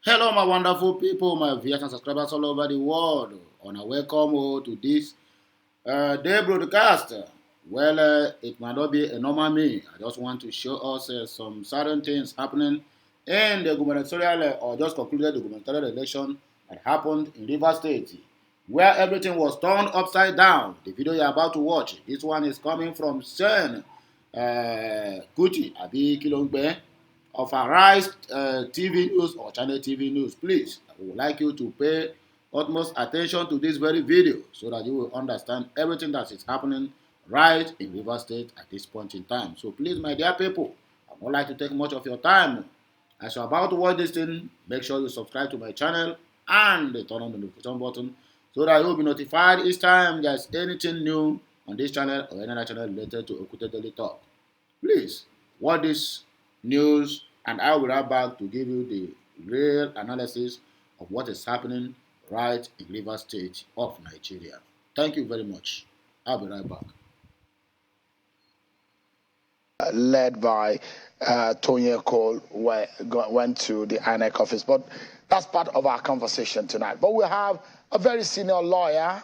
Hello, my wonderful people, my viewers and subscribers all over the world. On a welcome to this day broadcast. It might not be a normal me. I just want to show us some certain things happening in the gubernatorial or just concluded the gubernatorial election that happened in Rivers State, where everything was turned upside down. The video you're about to watch, this one is coming from Seun Kuti Abi Kilongbe of Arise TV News or Channel TV News. Please, I would like you to pay utmost attention to this very video so that you will understand everything that is happening right in Rivers State at this point in time. So please, my dear people, I would like to take much of your time. As you're about to watch this thing, make sure you subscribe to my channel and turn on the notification button so that you'll be notified each time there's anything new on this channel or any other channel related to Okute Daily Talk. Please, watch this news and I will be right back to give you the real analysis of what is happening right in Rivers State of Nigeria. Thank you very much. I'll be right back. Led by Tony Cole went to the INEC office, but that's part of our conversation tonight. But we have a very senior lawyer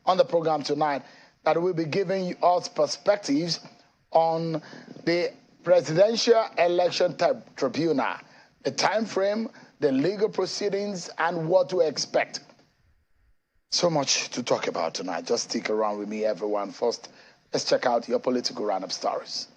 on the program tonight that will be giving us perspectives on the Presidential Election Tribunal, the time frame, the legal proceedings, and what to expect. So much to talk about tonight. Just stick around with me, everyone. First, let's check out your political roundup stories.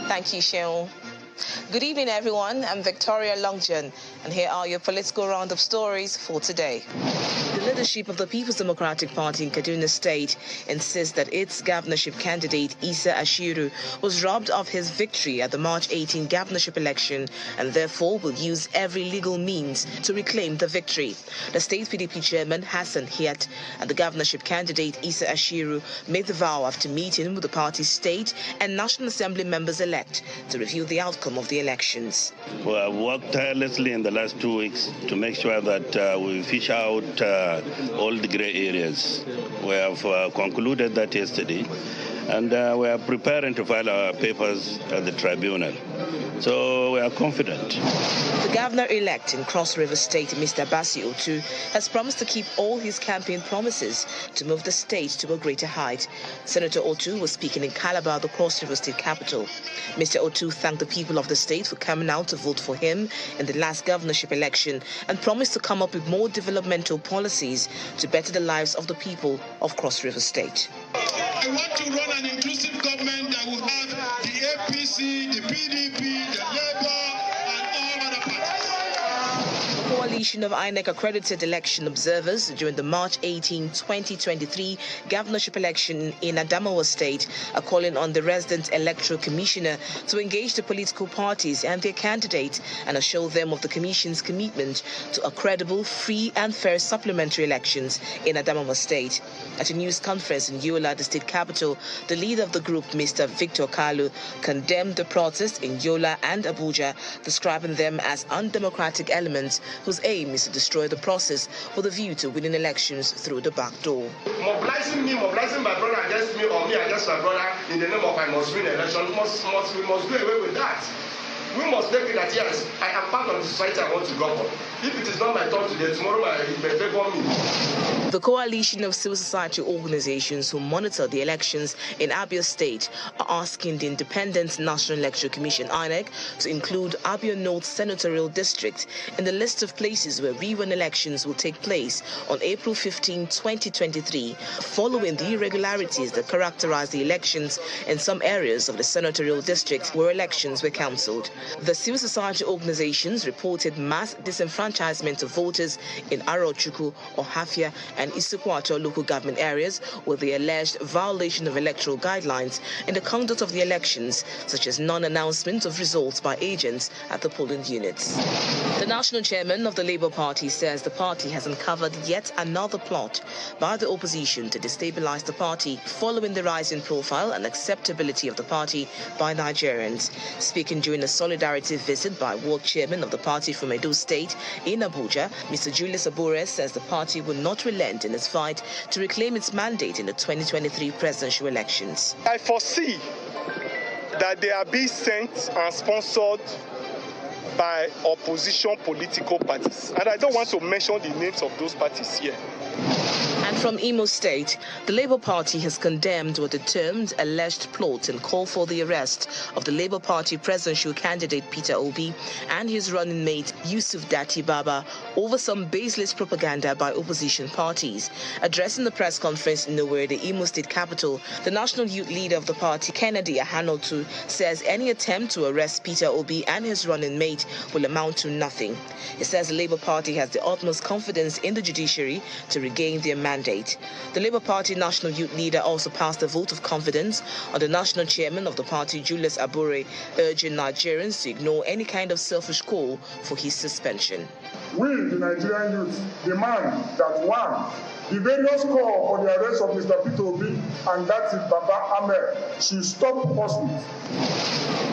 Thank you, Seun. Good evening, everyone. I'm Victoria Longjan, and here are your political roundup stories for today. The leadership of the People's Democratic Party in Kaduna State insists that its governorship candidate, Isa Ashiru, was robbed of his victory at the March 18 governorship election and therefore will use every legal means to reclaim the victory. The state PDP chairman, Hassan Hiat, and the governorship candidate, Isa Ashiru, made the vow after meeting with the party's state and National Assembly members-elect to review the outcome of the elections. We have worked tirelessly in the last 2 weeks to make sure that we fish out all the gray areas. We have concluded that yesterday, and we are preparing to file our papers at the tribunal. So we are confident. The governor-elect in Cross River State, Mr. Basi Otu, has promised to keep all his campaign promises to move the state to a greater height. Senator Otu was speaking in Calabar, the Cross River State capital. Mr. Otu thanked the people of the state for coming out to vote for him in the last governorship election and promised to come up with more developmental policies to better the lives of the people of Cross River State. I want to run an inclusive government that will have the APC, the PDP, the Labour, and all other parties. The coalition of INEC-accredited election observers during the March 18, 2023 governorship election in Adamawa State are calling on the resident electoral commissioner to engage the political parties and their candidates and assure them of the commission's commitment to a credible, free and fair supplementary elections in Adamawa State. At a news conference in Yola, the state capital, the leader of the group, Mr. Victor Kalu, condemned the protests in Yola and Abuja, describing them as undemocratic elements whose aim is to destroy the process with a view to winning elections through the back door. Mobilizing my brother against me or me against my brother in the name of I must win election, we must do away with that. We must take it that yes, I am part of the society I want to govern. If it is not my turn today, tomorrow it may favor me. The coalition of civil society organizations who monitor the elections in Abia State are asking the Independent National Electoral Commission, INEC, to include Abia North Senatorial District in the list of places where rerun elections will take place on April 15, 2023, following the irregularities that characterized the elections in some areas of the senatorial district where elections were cancelled. The civil society organizations reported mass disenfranchisement of voters in Arochukwu, Ohafia, and Isukwato local government areas with the alleged violation of electoral guidelines in the conduct of the elections, such as non-announcement of results by agents at the polling units. The national chairman of the Labour Party says the party has uncovered yet another plot by the opposition to destabilize the party following the rise in profile and acceptability of the party by Nigerians. Speaking during a solemn solidarity visit by World Chairman of the party from Edo State in Abuja, Mr. Julius Abure says the party will not relent in its fight to reclaim its mandate in the 2023 presidential elections. I foresee that they are being sent and sponsored by opposition political parties. And I don't want to mention the names of those parties here. And from Imo State, the Labour Party has condemned what it termed alleged plot and called for the arrest of the Labour Party presidential candidate Peter Obi and his running mate Yusuf Dati Baba over some baseless propaganda by opposition parties. Addressing the press conference in Owerri, the Imo State capital, the national youth leader of the party, Kennedy Ahanotu, says any attempt to arrest Peter Obi and his running mate will amount to nothing. He says the Labour Party has the utmost confidence in the judiciary to regain their mandate. The Labour Party national youth leader also passed a vote of confidence on the national chairman of the party, Julius Abure, urging Nigerians to ignore any kind of selfish call for his suspension. We, the Nigerian youth, demand that one, the various call for the arrest of Mr. Peter Obi and Dati Baba Ahmed should stop pursuit.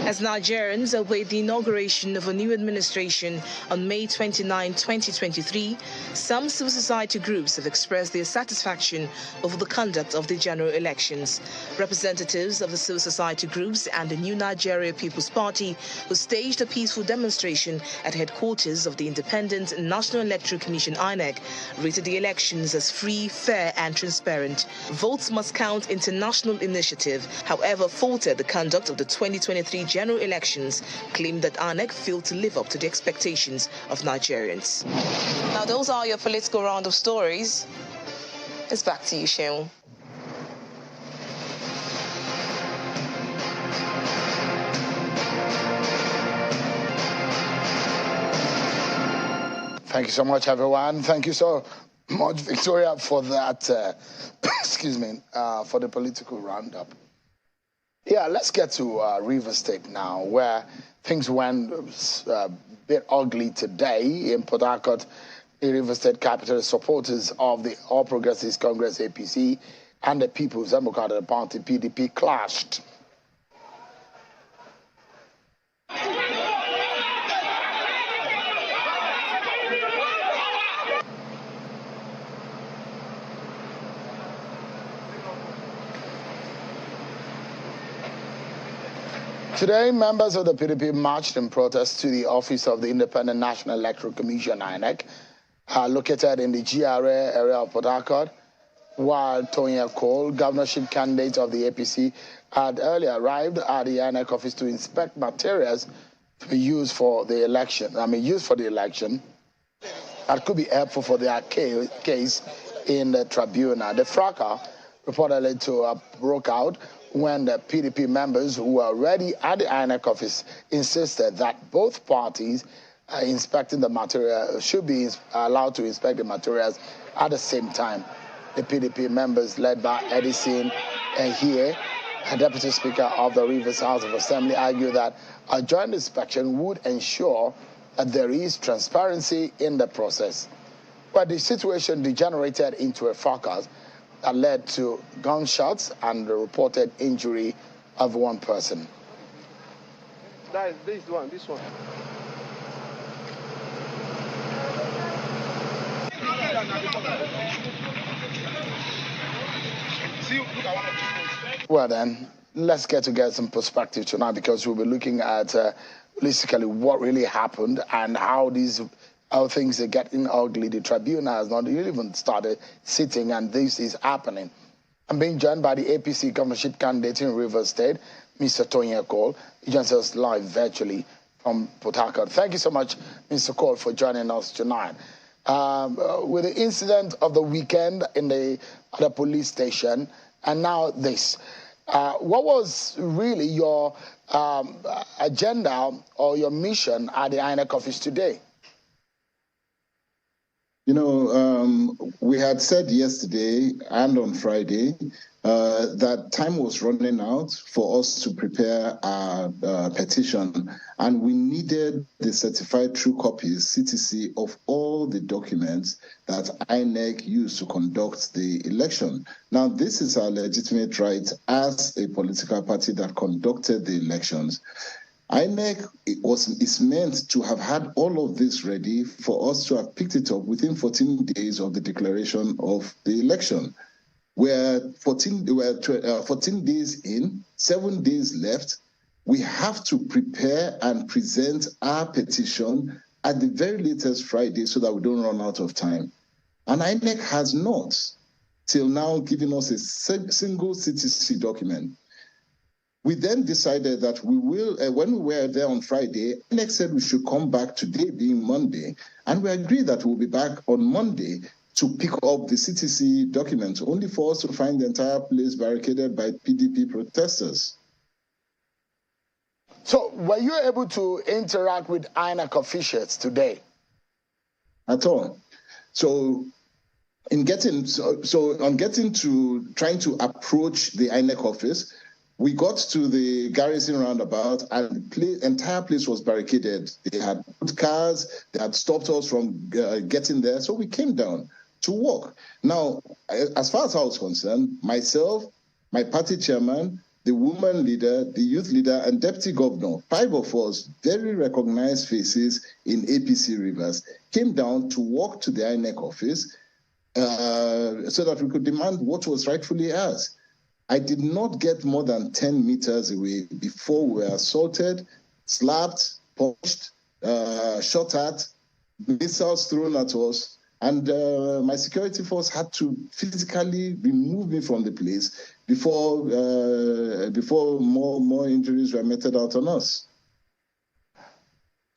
As Nigerians await the inauguration of a new administration on May 29, 2023, some civil society groups have expressed their satisfaction over the conduct of the general elections. Representatives of the civil society groups and the New Nigeria People's Party, who staged a peaceful demonstration at headquarters of the Independent National Electoral Commission (INEC), rated the elections as free, fair and transparent. Votes must count international initiative, however, faulted the conduct of the 2023 general elections, claimed that INEC failed to live up to the expectations of Nigerians. Now, those are your political round of stories. It's back to you, Seun. Thank you so much, everyone. Thank you so much, Victoria, for that, excuse me, for the political roundup. Yeah, let's get to River State now, where things went a bit ugly today in Port Harcourt. The River State capital, supporters of the All Progressives Congress APC and the People's Democratic Party PDP clashed. Today, members of the PDP marched in protest to the office of the Independent National Electoral Commission, INEC, located in the GRA area of Port Harcourt, while Toyin Cole, governorship candidate of the APC, had earlier arrived at the INEC office to inspect materials to be used for the election. That could be helpful for their case in the tribunal. The fracas reportedly broke out when the PDP members who were already at the INEC office insisted that both parties inspecting the material should be allowed to inspect the materials at the same time. The PDP members, led by Edison here, a deputy speaker of the Rivers House of Assembly, argued that a joint inspection would ensure that there is transparency in the process. But the situation degenerated into a fracas that led to gunshots and the reported injury of one person. This one. Well then, let's get some perspective tonight, because we'll be looking at holistically what really happened and how things are getting ugly. The tribunal has not even started sitting, and this is happening. I'm being joined by the APC governorship candidate in Rivers State, Mr. Toyin Cole. He joins us live virtually from Port Harcourt. Thank you so much, Mr. Cole, for joining us tonight. With the incident of the weekend in the police station, and now this, what was really your agenda or your mission at the INEC office today? You know, we had said yesterday and on Friday that time was running out for us to prepare our petition, and we needed the certified true copies, CTC, of all the documents that INEC used to conduct the election. Now, this is our legitimate right as a political party that conducted the elections. INEC is meant to have had all of this ready for us to have picked it up within 14 days of the declaration of the election. We're 14 days in, 7 days left. We have to prepare and present our petition at the very latest Friday so that we don't run out of time. And INEC has not, till now, given us a single CTC document. We then decided that we will, when we were there on Friday, INEC said we should come back today being Monday, and we agreed that we'll be back on Monday to pick up the CTC document, only for us to find the entire place barricaded by PDP protesters. So were you able to interact with INEC officials today? At all. So on getting to trying to approach the INEC office, we got to the Garrison roundabout and the entire place was barricaded. They had put cars, they had stopped us from getting there. So we came down to walk. Now, as far as I was concerned, myself, my party chairman, the woman leader, the youth leader, and deputy governor, 5 of us, very recognized faces in APC Rivers, came down to walk to the INEC office so that we could demand what was rightfully ours. I did not get more than 10 meters away before we were assaulted, slapped, punched, shot at, missiles thrown at us, and my security force had to physically remove me from the place before more injuries were meted out on us.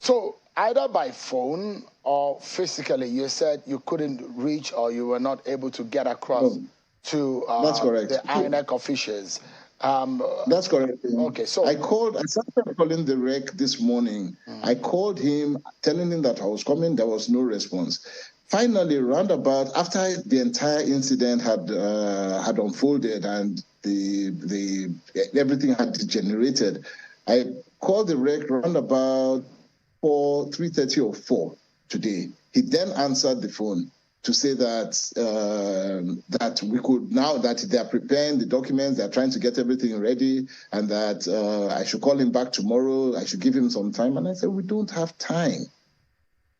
So either by phone or physically, you said you couldn't reach or you were not able to get across to that's correct. The INEC officials. That's correct. Okay, so I started calling the REC this morning. I called him, telling him that I was coming. There was no response. Finally, roundabout after the entire incident had unfolded and the everything had degenerated, I called the REC roundabout for 3:30 or 4 today. He then answered the phone to say that that we could, now that they are preparing the documents, they are trying to get everything ready, and that I should call him back tomorrow, I should give him some time. And I said, we don't have time.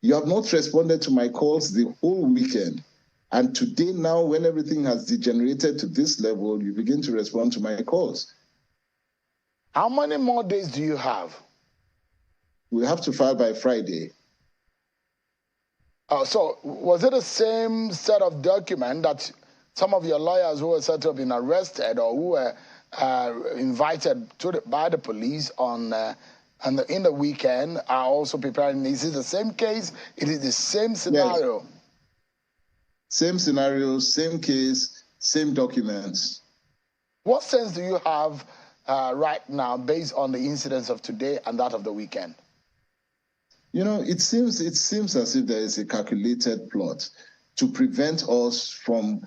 You have not responded to my calls the whole weekend. And today now, when everything has degenerated to this level, you begin to respond to my calls. How many more days do you have? We have to file by Friday. So was it the same set of document that some of your lawyers who were said to have been arrested or who were invited by the police in the weekend are also preparing? Is it the same case? It is the same scenario? Yes. Same scenario, same case, same documents. What sense do you have right now based on the incidents of today and that of the weekend? You know, it seems as if there is a calculated plot to prevent us from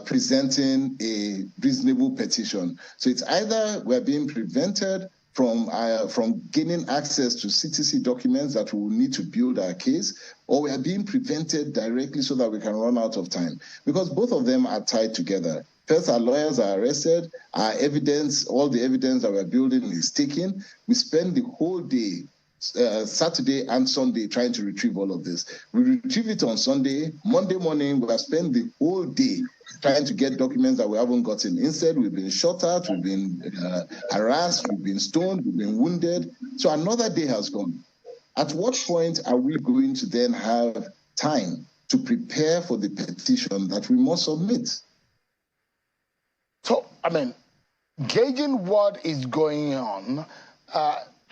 presenting a reasonable petition. So it's either we're being prevented from gaining access to CTC documents that we will need to build our case, or we are being prevented directly so that we can run out of time. Because both of them are tied together. First, our lawyers are arrested, our evidence, all the evidence that we're building is taken. We spend the whole day, Saturday and Sunday, trying to retrieve all of this. We retrieve it on Sunday. Monday morning, we have spent the whole day trying to get documents that we haven't gotten. Instead, we've been shot at, we've been harassed, we've been stoned, we've been wounded. So another day has gone. At what point are we going to then have time to prepare for the petition that we must submit? So, I mean, gauging what is going on,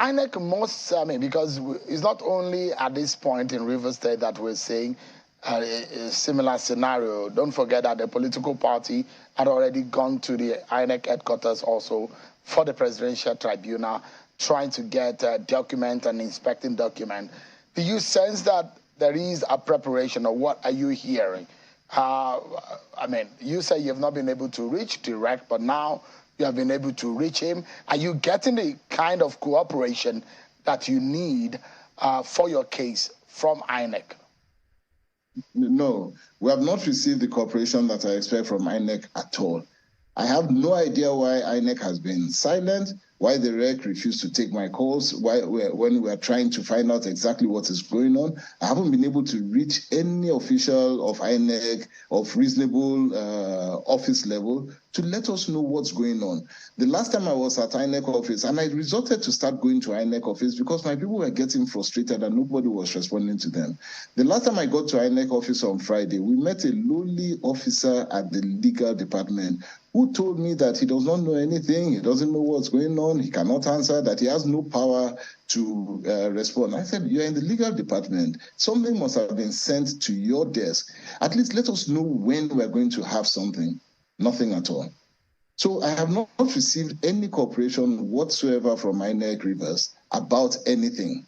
INEC must, because it's not only at this point in Rivers State that we're seeing a similar scenario. Don't forget that the political party had already gone to the INEC headquarters also for the presidential tribunal, trying to get a document and inspecting document. Do you sense that there is a preparation, or what are you hearing? You say you have not been able to reach Direct, but now you have been able to reach him. Are you getting the kind of cooperation that you need for your case from INEC? No, we have not received the cooperation that I expect from INEC at all. I have no idea why INEC has been silent. why the REC refused to take my calls, when we are trying to find out exactly what is going on. I haven't been able to reach any official of INEC of reasonable office level to let us know what's going on. The last time I was at INEC office, and I resorted to start going to INEC office because my people were getting frustrated and nobody was responding to them. The last time I got to INEC office on Friday, we met a lowly officer at the legal department who told me that he does not know anything, he doesn't know what's going on, he cannot answer, that he has no power to respond. I said, you're in the legal department. Something must have been sent to your desk. At least let us know when we're going to have something. Nothing at all. So I have not received any cooperation whatsoever from INEC Rivers about anything.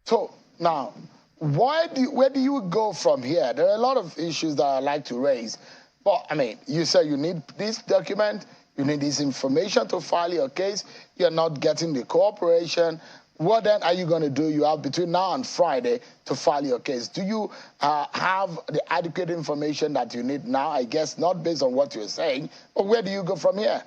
So now, where do you go from here? There are a lot of issues that I'd like to raise. But, I mean, you say you need this document, you need this information to file your case, you're not getting the cooperation. What then are you going to do? You have between now and Friday to file your case. Do you have the adequate information that you need now? I guess not based on what you're saying, but where do you go from here?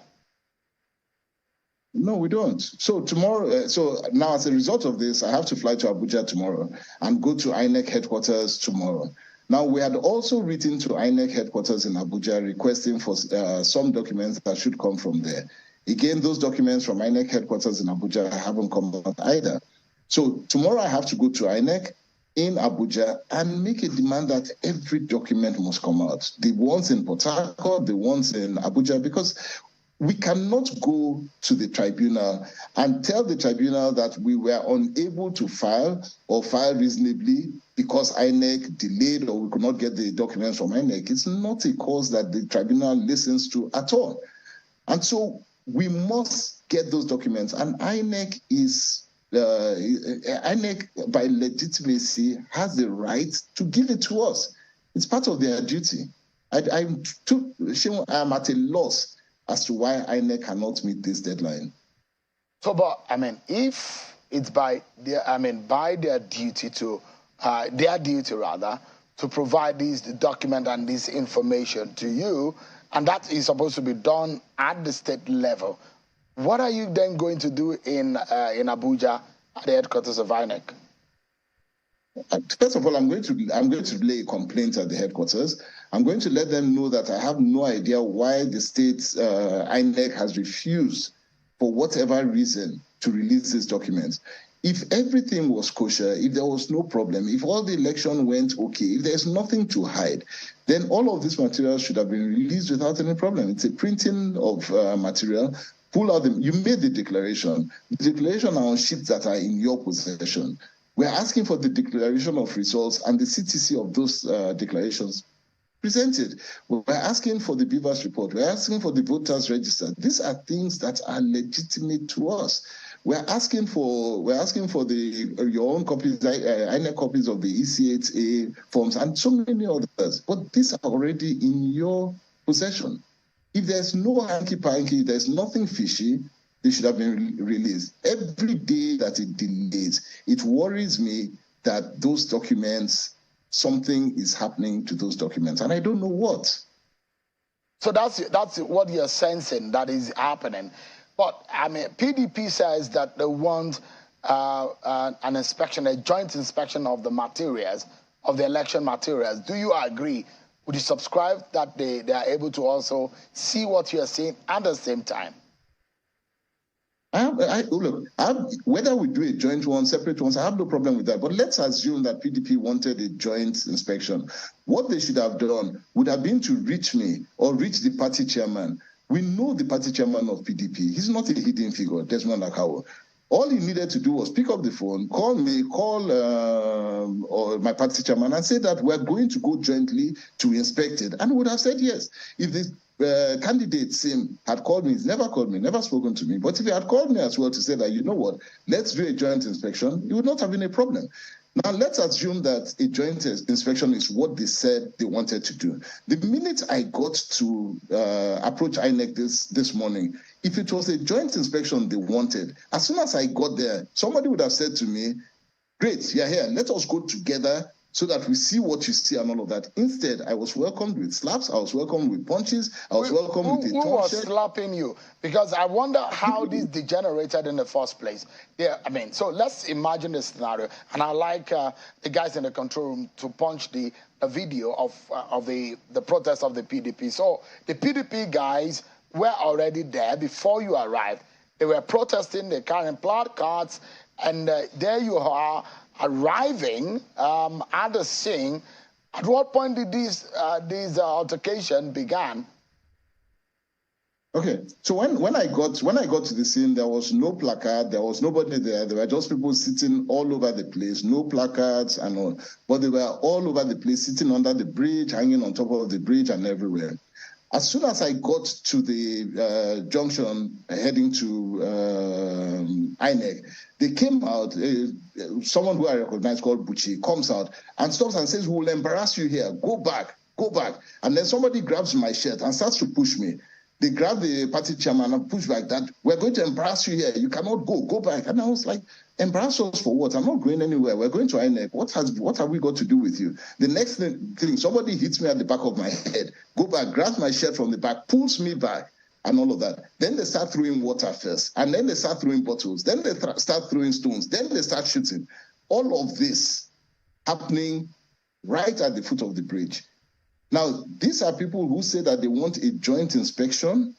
No, we don't. So tomorrow, so now as a result of this, I have to fly to Abuja tomorrow and go to INEC headquarters tomorrow. Now, we had also written to INEC headquarters in Abuja requesting for some documents that should come from there. Again, those documents from INEC headquarters in Abuja haven't come out either. So tomorrow I have to go to INEC in Abuja and make a demand that every document must come out. The ones in Port Harcourt, the ones in Abuja, because we cannot go to the tribunal and tell the tribunal that we were unable to file or file reasonably because INEC delayed or we could not get the documents from INEC. It's not a cause that the tribunal listens to at all. And so we must get those documents. And INEC by legitimacy has the right to give it to us. It's part of their duty. I'm at a loss as to why INEC cannot meet this deadline. So, but I mean, if it's by their duty to provide this document and this information to you, and that is supposed to be done at the state level, what are you then going to do in Abuja at the headquarters of INEC? First of all, I'm going to lay a complaint at the headquarters. I'm going to let them know that I have no idea why the state INEC has refused, for whatever reason, to release these documents. If everything was kosher, if there was no problem, if all the election went okay, if there's nothing to hide, then all of these materials should have been released without any problem. It's a printing of material. Pull out them. You made the declaration. The declaration are on sheets that are in your possession. We're asking for the declaration of results and the CTC of those declarations presented. We're asking for the Beavers report. We're asking for the voters register. These are things that are legitimate to us. We're asking for your own copies, INEC copies of the EC8A forms and so many others. But these are already in your possession. If there's no hanky-panky, there's nothing fishy, they should have been released. Every day that it delays, it worries me that those documents, something is happening to those documents, and I don't know what. So that's what you're sensing that is happening. But I mean, PDP says that they want an inspection, a joint inspection of the materials, of the election materials. Do you agree? Would you subscribe that they are able to also see what you're seeing at the same time? Whether we do a joint one, separate ones, I have no problem with that. But let's assume that PDP wanted a joint inspection. What they should have done would have been to reach me or reach the party chairman. We know the party chairman of PDP. He's not a hidden figure, Desmond Akawo. All he needed to do was pick up the phone, call me, or my party chairman and say that we're going to go jointly to inspect it. And would have said yes. If the candidate Sim had called me, he's never called me, never spoken to me. But if he had called me as well to say that, you know what, let's do a joint inspection, it would not have been a problem. Now, let's assume that a joint inspection is what they said they wanted to do. The minute I got to approach INEC this morning, if it was a joint inspection they wanted, as soon as I got there, somebody would have said to me, great, you're here, let us go together so that we see what you see and all of that. Instead, I was welcomed with slaps, I was welcomed with punches, I was welcomed with a Who was torture. slapping you? Because I wonder how this degenerated in the first place. Yeah, I mean, so let's imagine the scenario, and I like the guys in the control room to punch the video of the protest of the PDP. So the PDP guys were already there before you arrived. They were protesting, they carrying placards, and there you are, arriving at the scene. At what point did these altercation began? Okay, so when I got to the scene, there was no placard, there was nobody there. There were just people sitting all over the place, no placards and all. But they were all over the place, sitting under the bridge, hanging on top of the bridge, and everywhere. As soon as I got to the junction heading to INEC, they came out, someone who I recognize called Buchi comes out and stops and says, "We will embarrass you here, go back, go back." And then somebody grabs my shirt and starts to push me. They grab the party chairman and push back that, "We're going to embarrass you here, you cannot go back." And I was like, embarrass us for what? I'm not going anywhere. We're going to INEC. What have we got to do with you? The next thing, somebody hits me at the back of my head, go back, grabs my shirt from the back, pulls me back, and all of that. Then they start throwing water first, and then they start throwing bottles, then they start throwing stones, then they start shooting. All of this happening right at the foot of the bridge. Now, these are people who say that they want a joint inspection.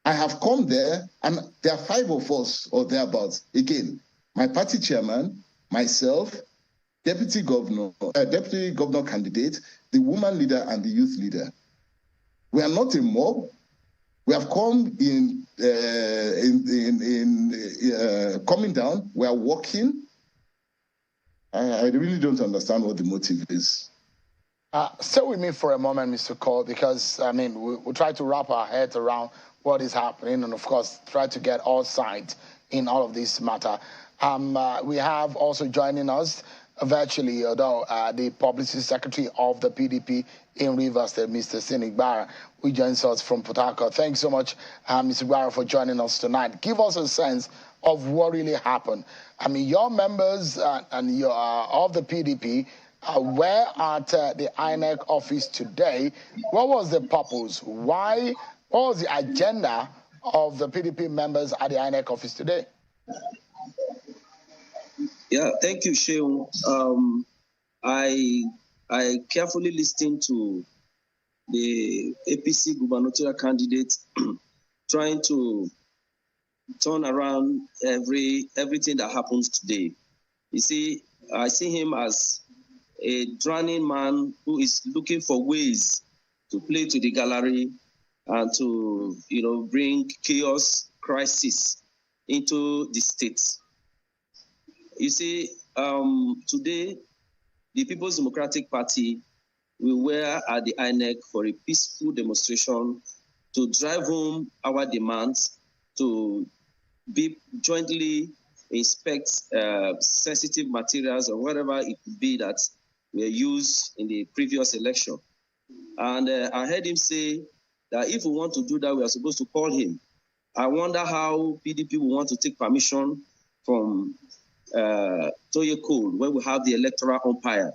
I have come there, and there are 5 of us or thereabouts. Again, my party chairman, myself, deputy governor candidate, the woman leader, and the youth leader. We are not a mob. We have come coming down. We are walking. I really don't understand what the motive is. Stay with me for a moment, Mr. Cole, because, I mean, we'll try to wrap our heads around what is happening and, of course, try to get all sides in all of this matter. We have also joining us virtually, although the publicity secretary of the PDP in Rivers State, Mr. Seun Okinbaloye, who joins us from Port Harcourt. Thanks so much, Mr. Okinbaloye, for joining us tonight. Give us a sense of what really happened. I mean, your members and your of the PDP were at the INEC office today. What was the purpose? Why? What was the agenda of the PDP members at the INEC office today? Yeah, thank you, Seun. I carefully listened to the APC gubernatorial candidate trying to turn around everything that happens today. You see, I see him as a drowning man who is looking for ways to play to the gallery and to, bring chaos, crisis into the state. You see, today, the People's Democratic Party, we were at the INEC for a peaceful demonstration to drive home our demands to be jointly inspect sensitive materials or whatever it could be that were used in the previous election. And I heard him say that if we want to do that, we are supposed to call him. I wonder how PDP will want to take permission from Toye Cole when we have the electoral umpire,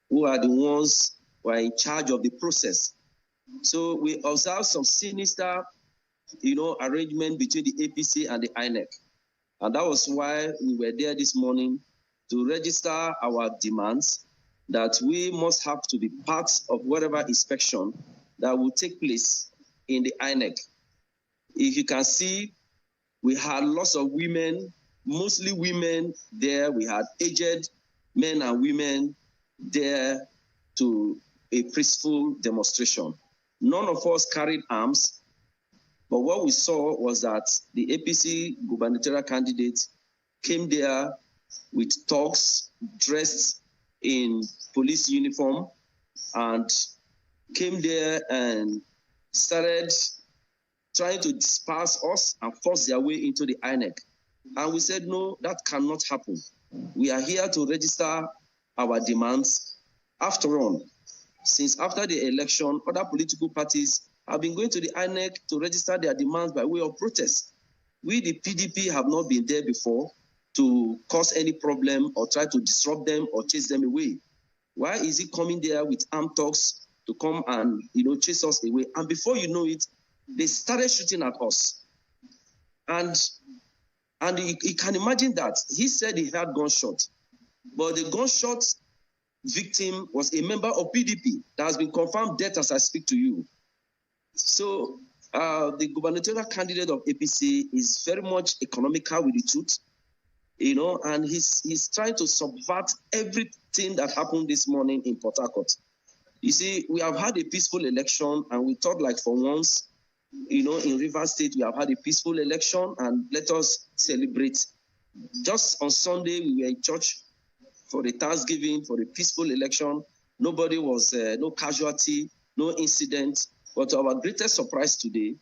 who are the ones who are in charge of the process. So we observed some sinister, arrangement between the APC and the INEC. And that was why we were there this morning to register our demands that we must have to be part of whatever inspection that will take place in the INEC. If you can see, we had lots of women, mostly women there. We had aged men and women there to a peaceful demonstration. None of us carried arms, but what we saw was that the APC gubernatorial candidate came there with thugs dressed in police uniform and came there and started trying to disperse us and force their way into the INEC. And we said, no, that cannot happen. We are here to register our demands. After all, since after the election, other political parties have been going to the INEC to register their demands by way of protest. We, the PDP, have not been there before to cause any problem or try to disrupt them or chase them away. Why is he coming there with armed thugs to come and, chase us away? And before you know it, they started shooting at us. And you can imagine that. He said he had gunshot, but the gunshot victim was a member of PDP that has been confirmed dead as I speak to you. So the gubernatorial candidate of APC is very much economical with the truth, and he's trying to subvert everything that happened this morning in Port Harcourt. You see, we have had a peaceful election, and we thought like for once, in Rivers State, we have had a peaceful election, and let us celebrate. Just on Sunday, we were in church for the Thanksgiving, for the peaceful election. Nobody was, no casualty, no incident. But to our greatest surprise today,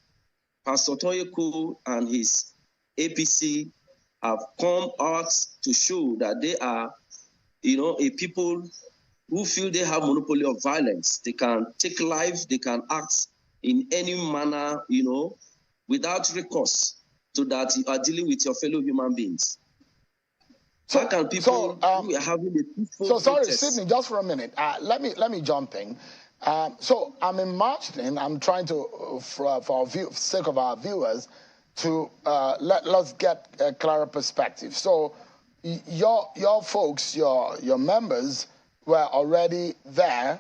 Pastor Toyeko and his APC have come out to show that they are, a people who feel they have monopoly of violence. They can take life, they can act in any manner, without recourse, so that you are dealing with your fellow human beings. So, how can people who are having a peaceful sorry, protest? Sydney, just for a minute. Let me jump in. So I'm imagining, I'm trying to, for sake of our viewers, to let's get a clearer perspective. So your folks, your members were already there.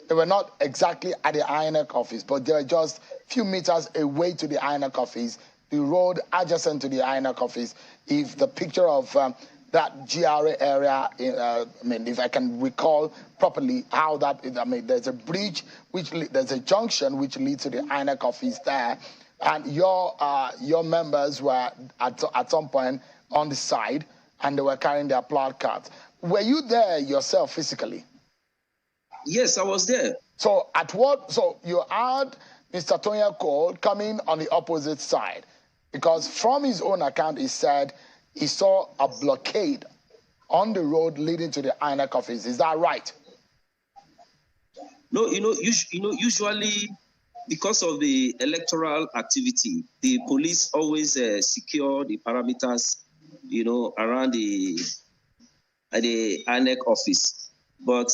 They were not exactly at the INEC office, but they were just a few meters away to the INEC office, the road adjacent to the INEC office. If the picture of that GRA area, if I can recall properly how that, there's a bridge, there's a junction which leads to the INEC office there, and your members were at some point on the side, and they were carrying their placards. Were you there yourself physically? Yes, I was there. So so you had Mr. Toyeko coming on the opposite side, because from his own account, he said he saw a blockade on the road leading to the INEC office. Is that right? No, usually because of the electoral activity, the police always secure the parameters, around the INEC office. But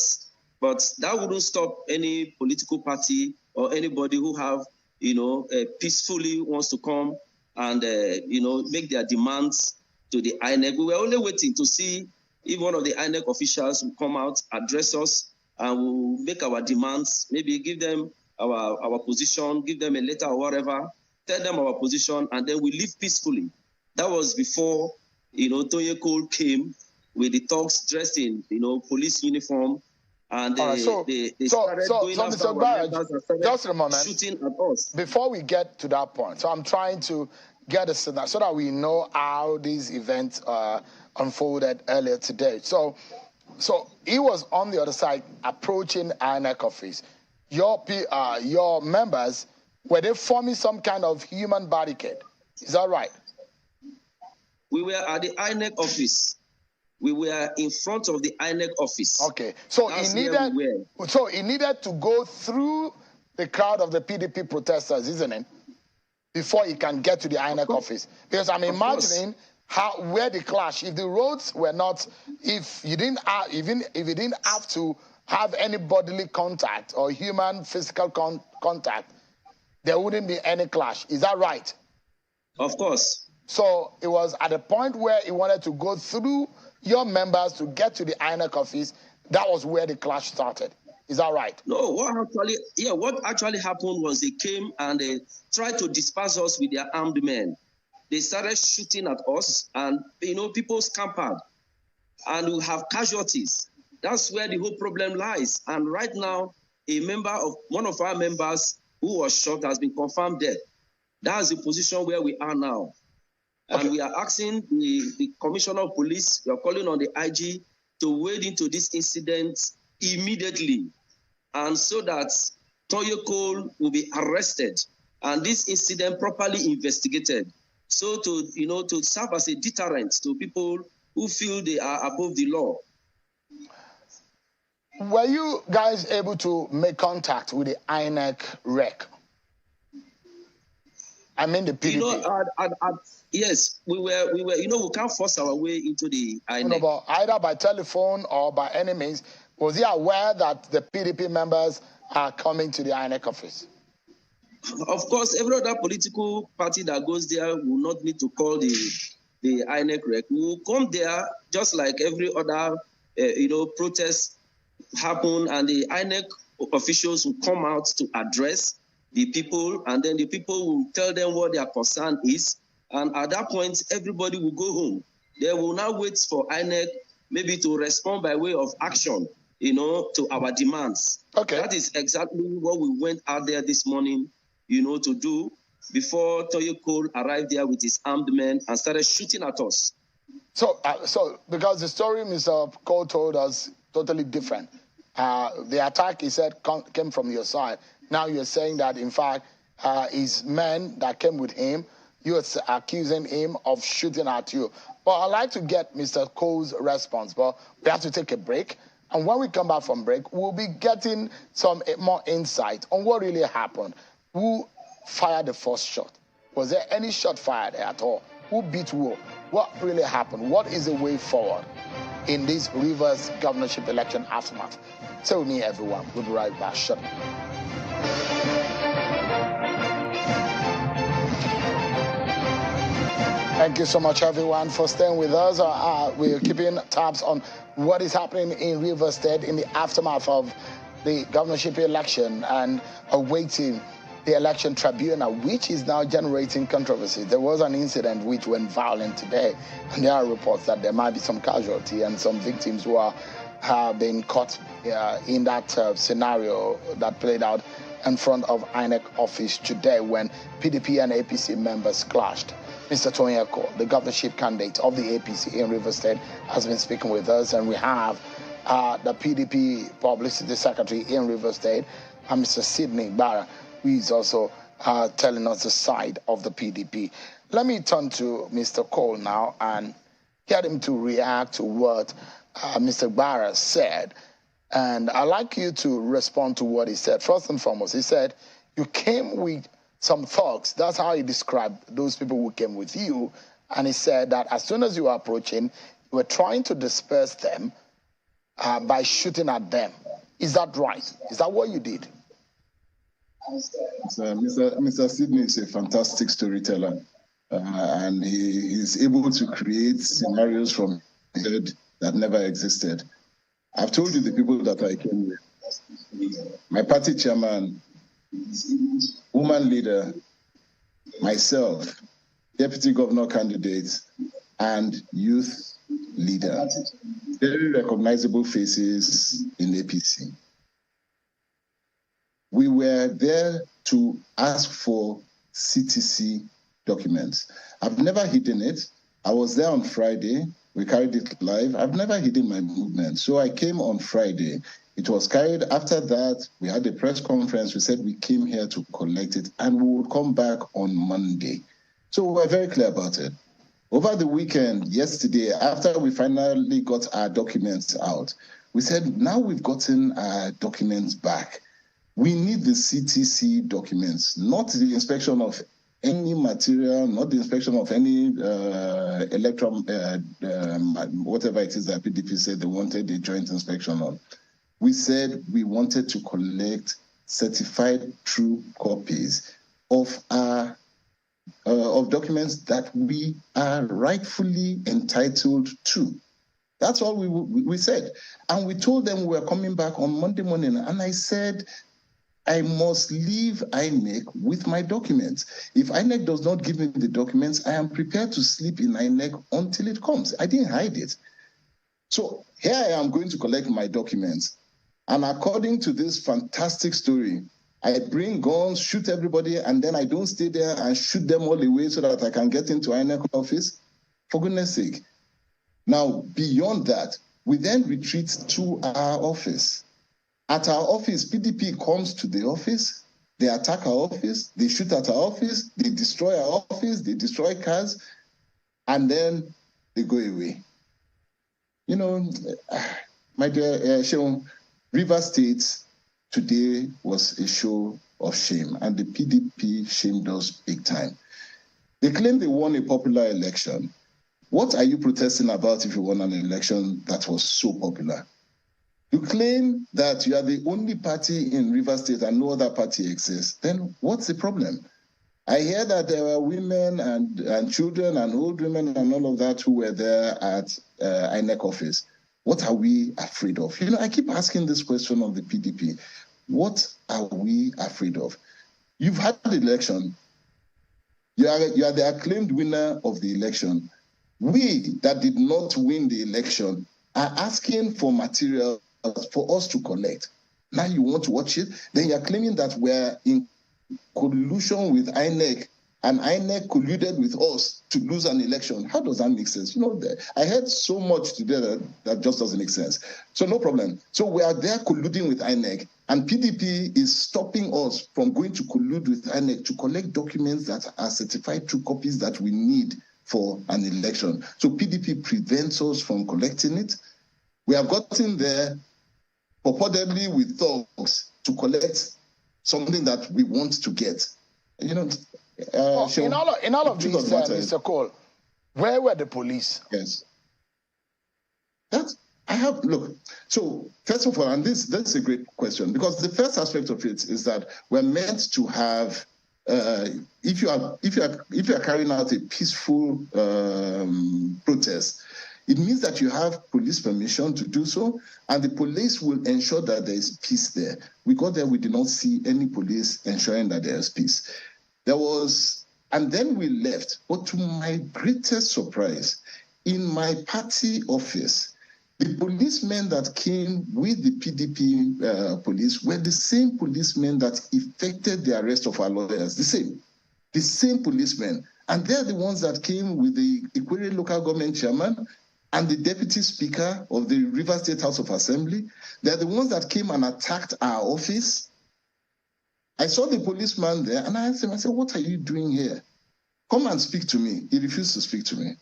that wouldn't stop any political party or anybody who have, peacefully wants to come and, make their demands to the INEC. We were only waiting to see if one of the INEC officials will come out, address us, and we'll make our demands, maybe give them our position, give them a letter or whatever, tell them our position, and then we leave peacefully. That was before, Toyeko came with the thugs dressed in, police uniform, and they started going after our members and started shooting at us. Before we get to that point, so I'm trying to get a signal so that we know how these events unfolded earlier today. So he was on the other side approaching INEC office. Your members, were they forming some kind of human barricade? Is that right? We were at the INEC office. We were in front of the INEC office. Okay, so he needed to go through the crowd of the PDP protesters, isn't it, before he can get to the INEC office? Because I'm imagining where the clash. If the roads were not, if you didn't have to have any bodily contact or human physical contact, there wouldn't be any clash. Is that right? Of course. So it was at a point where he wanted to go through your members to get to the INEC office. That was where the clash started. Is that right? No, what actually happened was they came and they tried to disperse us with their armed men. They started shooting at us, and people scampered, and we have casualties. That's where the whole problem lies. And right now, one of our members who was shot has been confirmed dead. That's the position where we are now. Okay. And we are asking the Commissioner of Police, we are calling on the IG to wade into this incident immediately, and so that Toyeko will be arrested and this incident properly investigated. So to serve as a deterrent to people who feel they are above the law. Were you guys able to make contact with the INEC rec? I mean the PDP. Yes, we were. We can't force our way into the INEC. But either by telephone or by any means, Was he aware that the PDP members are coming to the INEC office? Of course, every other political party that goes there will not need to call the INEC rec. We will come there just like every other, protest happen, and the INEC officials will come out to address the people, and then the people will tell them what their concern is. And at that point, everybody will go home. They will now wait for INEC maybe to respond by way of action, to our demands. Okay. That is exactly what we went out there this morning, to do before Toye Cole arrived there with his armed men and started shooting at us. So because the story Mr. Cole told us totally different. The attack, he said, came from your side. Now you're saying that, in fact, his men that came with him, you're accusing him of shooting at you. Well, I'd like to get Mr. Cole's response, but we have to take a break. And when we come back from break, we'll be getting some more insight on what really happened. Who fired the first shot? Was there any shot fired at all? Who beat who? What really happened? What is the way forward in this Rivers governorship election aftermath? Stay with me, everyone. We'll be right back. Shut up. Thank you so much, everyone, for staying with us. We're keeping tabs on what is happening in Rivers State in the aftermath of the governorship election and awaiting the election tribunal, which is now generating controversy. There was an incident which went violent today, and there are reports that there might be some casualty and some victims who have been caught in that scenario that played out in front of INEC office today when PDP and APC members clashed. Mr. Toye Cole, the governorship candidate of the APC in Rivers State, has been speaking with us, and we have the PDP publicity secretary in Rivers State, Mr. Sidney Barra, who is also telling us the side of the PDP. Let me turn to Mr. Cole now and get him to react to what Mr. Barra said. And I'd like you to respond to what he said. First and foremost, he said, you came with some thugs. That's how he described those people who came with you. And he said that as soon as you were approaching, you were trying to disperse them by shooting at them. Is that right? Is that what you did? Mr. Sidney is a fantastic storyteller, and he is able to create scenarios from his head that never existed. I've told you the people that I came with. My party chairman, woman leader, myself, deputy governor candidate, and youth leader. Very recognizable faces in APC. We were there to ask for CTC documents. I've never hidden it. I was there on Friday. We carried it live. I've never hidden my movement. So I came on Friday. It was carried. After that, we had a press conference. We said we came here to collect it, and we would come back on Monday. So we were very clear about it. Over the weekend, yesterday, after we finally got our documents out, we said, now we've gotten our documents back. We need the CTC documents, not the inspection of any material, not the inspection of any electron, whatever it is that PDP said they wanted a joint inspection on. We said we wanted to collect certified true copies of our of documents that we are rightfully entitled to. That's all we said. And we told them we were coming back on Monday morning. And I said, I must leave INEC with my documents. If INEC does not give me the documents, I am prepared to sleep in INEC until it comes. I didn't hide it. So here I am going to collect my documents. And according to this fantastic story, I bring guns, shoot everybody, and then I don't stay there and shoot them all the way so that I can get into INEC office. For goodness sake. Now, beyond that, we then retreat to our office. At our office, PDP comes to the office, they attack our office, they shoot at our office, they destroy our office, they destroy cars, and then they go away. You know, my dear Seun, Rivers State today was a show of shame, and the PDP shamed us big time. They claim they won a popular election. What are you protesting about if you won an election that was so popular? You claim that you are the only party in Rivers State and no other party exists. Then what's the problem? I hear that there were women and children and old women and all of that who were there at INEC office. What are we afraid of? You know, I keep asking this question of the PDP. What are we afraid of? You've had the election. You are the acclaimed winner of the election. We that did not win the election are asking for material for us to collect. Now you want to watch it? Then you're claiming that we're in collusion with INEC and INEC colluded with us to lose an election. How does that make sense? You know, I heard so much today that just doesn't make sense. So no problem. So we are there colluding with INEC, and PDP is stopping us from going to collude with INEC to collect documents that are certified true copies that we need for an election. So PDP prevents us from collecting it. We have gotten there purportedly with thugs to collect something that we want to get. You know, in all of this, Mr. Cole, where were the police? Yes. Look, so first of all, and that's a great question, because the first aspect of it is that we're meant to have, if you are carrying out a peaceful protest, it means that you have police permission to do so, and the police will ensure that there is peace there. We got there, we did not see any police ensuring that there is peace. And then we left. But to my greatest surprise, in my party office, the policemen that came with the PDP police were the same policemen that effected the arrest of our lawyers. The same policemen. And they're the ones that came with the Ikwere local government chairman and the deputy speaker of the Rivers State House of Assembly. They're the ones that came and attacked our office. I saw the policeman there, and I asked him, I said, what are you doing here? Come and speak to me. He refused to speak to me.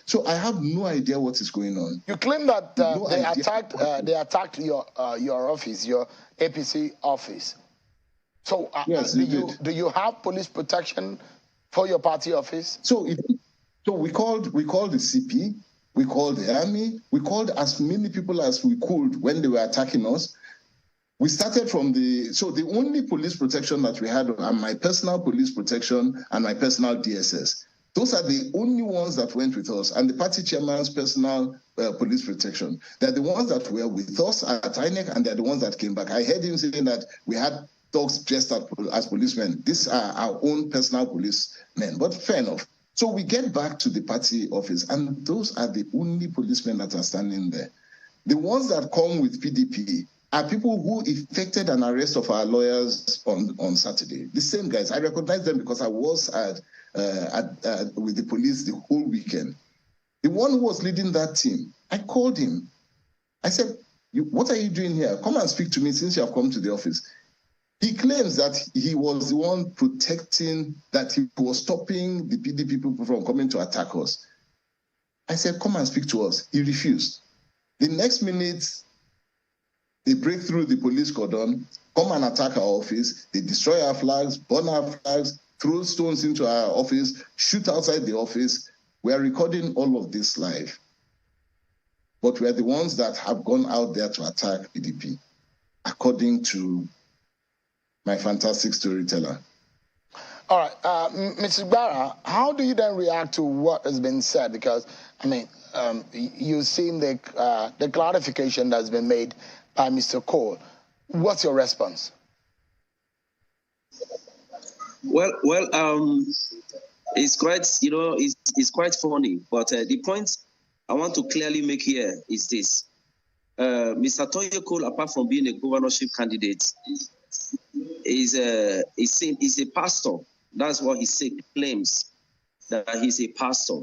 So I have no idea what is going on. You claim that they attacked your office, your APC office. So yes, do you have police protection for your party office? So we called the CP, we called the army, we called as many people as we could when they were attacking us. We started from the only police protection that we had are my personal police protection and my personal DSS. Those are the only ones that went with us, and the party chairman's personal police protection. They're the ones that were with us at INEC, and they're the ones that came back. I heard him saying that we had dogs dressed as policemen. These are our own personal policemen, but fair enough. So we get back to the party office, and those are the only policemen that are standing there. The ones that come with PDP are people who effected an arrest of our lawyers on Saturday. The same guys. I recognize them because I was with the police the whole weekend. The one who was leading that team, I called him. I said, what are you doing here? Come and speak to me since you have come to the office. He claims that he was the one protecting, that he was stopping the PDP people from coming to attack us. I said, come and speak to us. He refused. The next minute, they break through the police cordon, come and attack our office. They destroy our flags, burn our flags, throw stones into our office, shoot outside the office. We are recording all of this live. But we are the ones that have gone out there to attack PDP, according to my fantastic storyteller. All right, Mr. Gbara, how do you then react to what has been said? Because, I mean, you've seen the clarification that's been made by Mr. Cole. What's your response? Well, it's quite, it's quite funny. But the point I want to clearly make here is this: Mr. Toye Cole, apart from being a governorship candidate, is a pastor. That's what he claims, that he's a pastor,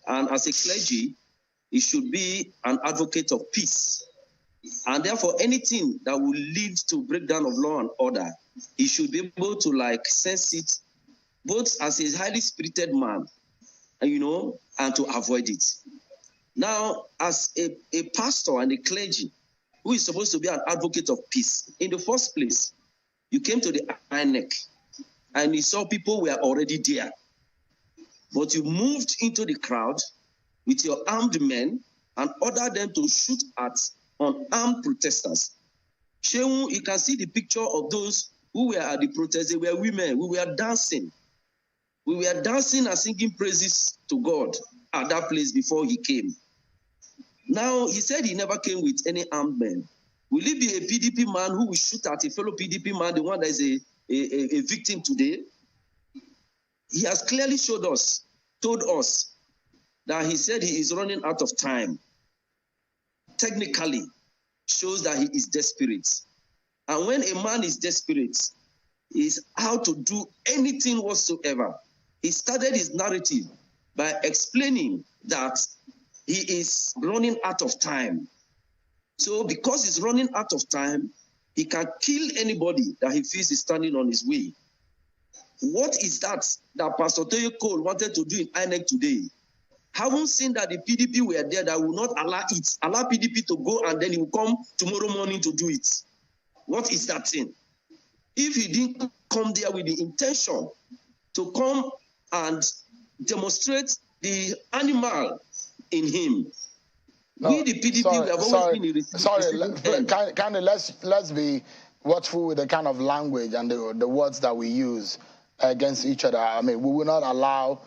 and as a clergy, he should be an advocate of peace. And therefore, anything that will lead to breakdown of law and order, he should be able to sense it, both as a highly spirited man, and to avoid it. Now, as a pastor and a clergy who is supposed to be an advocate of peace, in the first place, you came to the INEC and you saw people were already there. But you moved into the crowd with your armed men and ordered them to shoot at on armed protesters. Shehu, you can see the picture of those who were at the protest. They were women. We were dancing. We were dancing and singing praises to God at that place before he came. Now, he said he never came with any armed men. Will it be a PDP man who will shoot at a fellow PDP man, the one that is a victim today? He has clearly told us that he said he is running out of time. Technically, shows that he is desperate. And when a man is desperate, he is out to do anything whatsoever. He started his narrative by explaining that he is running out of time. So because he's running out of time, he can kill anybody that he feels is standing on his way. What is that Pastor Toye Cole wanted to do in INEC today? Haven't seen that the PDP were there that will not allow PDP to go, and then he will come tomorrow morning to do it. What is that thing? If he didn't come there with the intention to come and demonstrate the animal in him, we the PDP we have always been in Sorry, let's be watchful with the kind of language and the words that we use against each other. I mean, we will not allow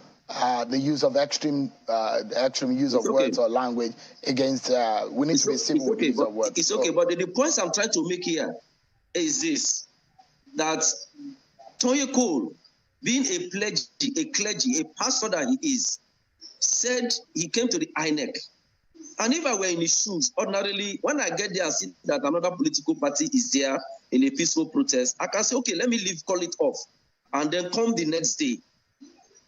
the use of extreme use of words or language against. We need to be civil with the use of words. It's okay, but the points I'm trying to make here is this: that Toye Cole, being a clergy, a pastor that he is, said he came to the INEC. And if I were in his shoes, ordinarily, when I get there and see that another political party is there in a peaceful protest, I can say, okay, let me leave, call it off, and then come the next day,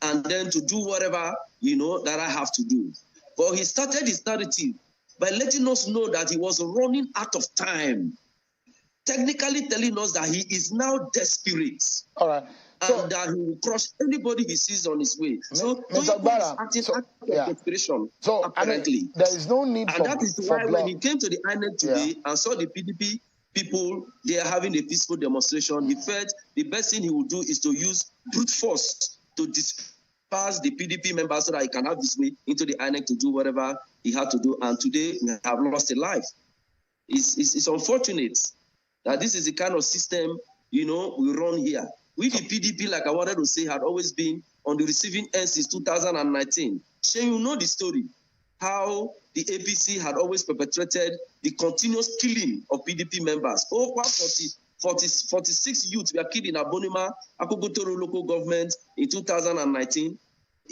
and then to do whatever, that I have to do. But he started his narrative by letting us know that he was running out of time, technically telling us that he is now desperate. All right. And that he will crush anybody he sees on his way. So, Mr. Barra, desperation, so apparently. I mean, there is no need and that is why when he came to the INEC today and saw the PDP people, they are having a peaceful demonstration, he felt the best thing he would do is to use brute force to disperse the PDP members so that he can have his way into the INEC to do whatever he had to do. And today, we have lost a life. It's unfortunate that this is the kind of system, we run here. We, the PDP, like I wanted to say, had always been on the receiving end since 2019. Shane, you know the story, how the APC had always perpetrated the continuous killing of PDP members. Over 46 youths were killed in Abonima, Akogotoro local government in 2019.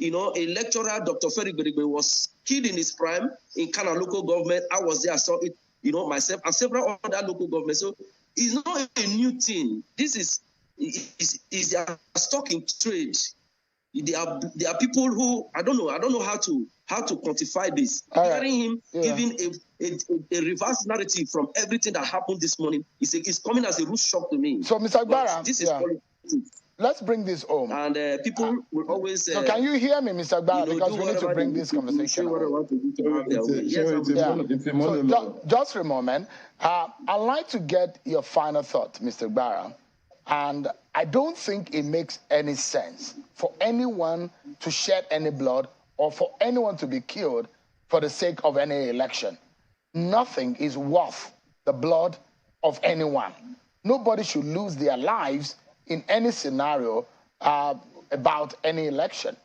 A lecturer, Dr. Ferry Berigbe, was killed in his prime in Kana local government. I was there, I saw it, myself, and several other local governments. So it's not a new thing. This is a stock in trade. There are people who I don't know how to quantify this. Hearing him giving a reverse narrative from everything that happened this morning is coming as a rude shock to me. So, Mr. Gbara, this is politics. Let's bring this home. And people will always. So, can you hear me, Mr. Gbara? Because we need to bring this conversation. So, just for a moment, I'd like to get your final thought, Mr. Gbara. And I don't think it makes any sense for anyone to shed any blood or for anyone to be killed for the sake of any election. Nothing is worth the blood of anyone. Nobody should lose their lives in any scenario about any election.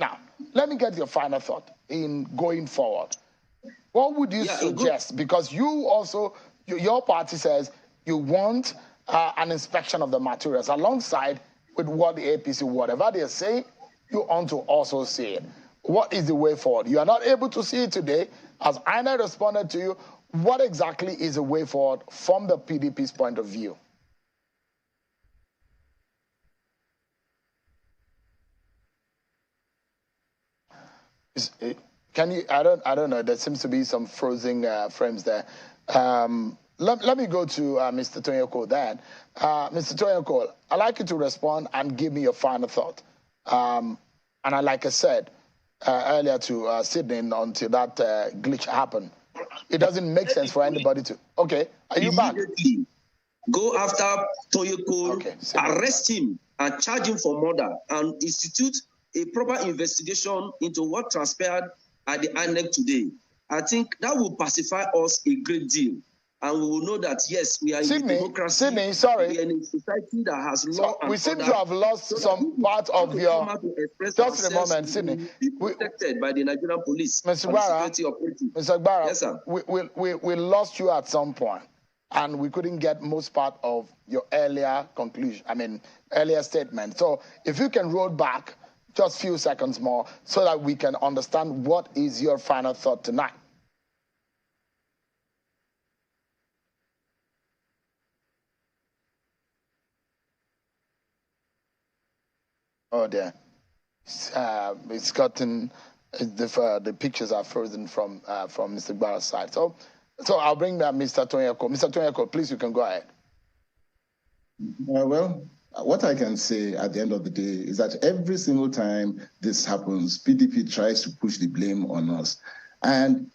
Now, let me get your final thought in going forward. What would you suggest? Because you also, your party says you want an inspection of the materials alongside with what the APC, whatever they say, you want to also see it. What is the way forward? You are not able to see it today. As INEC responded to you, what exactly is the way forward from the PDP's point of view? Can you? I don't know. There seems to be some frozen frames there. Let me go to Mr. Toye Cole then. Mr. Toye Cole, I'd like you to respond and give me your final thought. And like I said earlier to Sydney, until that glitch happened, it doesn't make sense for anybody to. Okay, are you back? Go after Toye Cole, arrest him and charge him for murder and institute a proper investigation into what transpired at the INEC today. I think that will pacify us a great deal. and we will know that, yes, we are in a democracy. Sydney, sorry. We are in a society that has law and we seem order. to have lost some part of your... Just a moment, Sydney. Protected by the Nigerian police. Mr. Gbara, yes, sir. We lost you at some point, and we couldn't get most part of your earlier earlier statement. So if you can roll back just a few seconds more so that we can understand what is your final thought tonight. Oh dear, it's gotten the pictures are frozen from Mr. Gbara's side. So I'll bring back Mr. Tonyeko. Mr. Tonyeko, please, you can go ahead. Well, what I can say at the end of the day is that every single time this happens, PDP tries to push the blame on us, and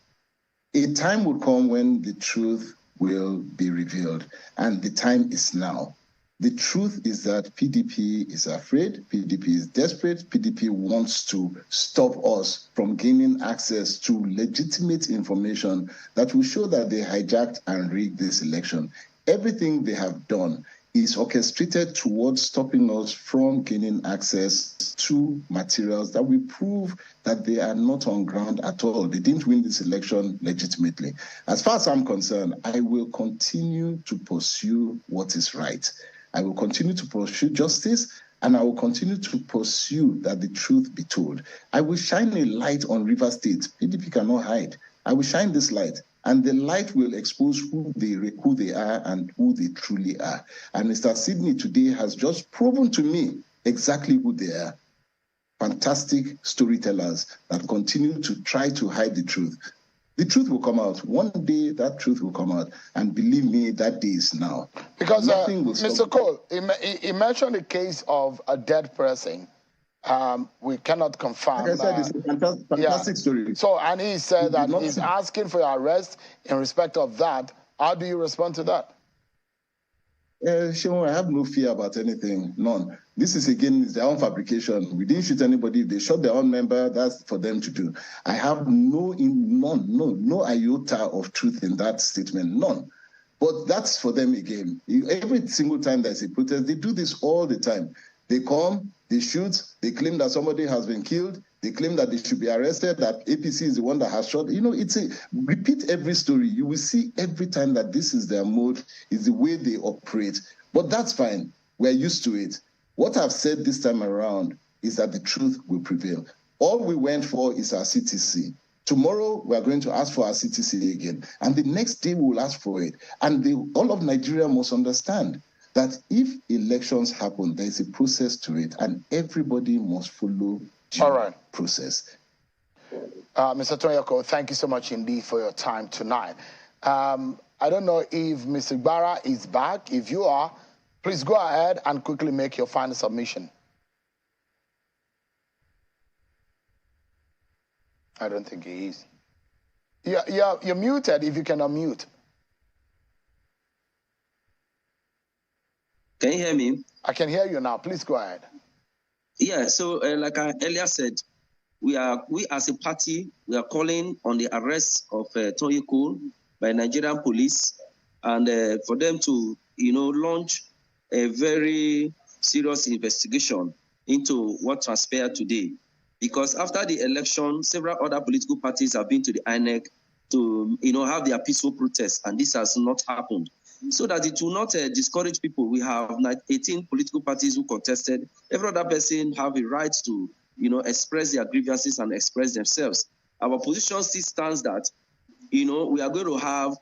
a time will come when the truth will be revealed, and the time is now. The truth is that PDP is afraid, PDP is desperate, PDP wants to stop us from gaining access to legitimate information that will show that they hijacked and rigged this election. Everything they have done is orchestrated towards stopping us from gaining access to materials that will prove that they are not on ground at all. They didn't win this election legitimately. As far as I'm concerned, I will continue to pursue what is right. I will continue to pursue justice, and I will continue to pursue that the truth be told. I will shine a light on River State. PDP cannot hide. I will shine this light, and the light will expose who they are and who they truly are. And Mr. Sydney today has just proven to me exactly who they are. Fantastic storytellers that continue to try to hide the truth. The truth will come out. One day, that truth will come out. And believe me, that day is now. Because, Mr. Cole, he mentioned the case of a dead person. We cannot confirm. Like I said, it's a fantastic story. So, and he said that he's asking for your arrest in respect of that. How do you respond to that? Seun, I have no fear about anything, none. This is, again, their own fabrication. We didn't shoot anybody. If they shot their own member, that's for them to do. I have no iota of truth in that statement, none. But that's for them again. Every single time there's a protest, they do this all the time. They come, they shoot, they claim that somebody has been killed, they claim that they should be arrested, that APC is the one that has shot. You know, repeat every story. You will see every time that this is their mode, is the way they operate. But that's fine. We're used to it. What I've said this time around is that the truth will prevail. All we went for is our CTC. Tomorrow, we are going to ask for our CTC again. And the next day, we will ask for it. And all of Nigeria must understand that if elections happen, there is a process to it, and everybody must follow the process. Mr. Tonyeko, thank you so much indeed for your time tonight. I don't know if Mr. Gbara is back. If you are, please go ahead and quickly make your final submission. I don't think he is. You're muted if you can unmute. Can you hear me? I can hear you now. Please go ahead. Yeah, so like I earlier said, we as a party, we are calling on the arrest of Tonyeko by Nigerian police, and for them to, launch a very serious investigation into what transpired today. Because after the election, several other political parties have been to the INEC to, have their peaceful protests, and this has not happened. So that it will not discourage people. We have 18 political parties who contested. Every other person have a right to, express their grievances and express themselves. Our position still stands that, we are going to have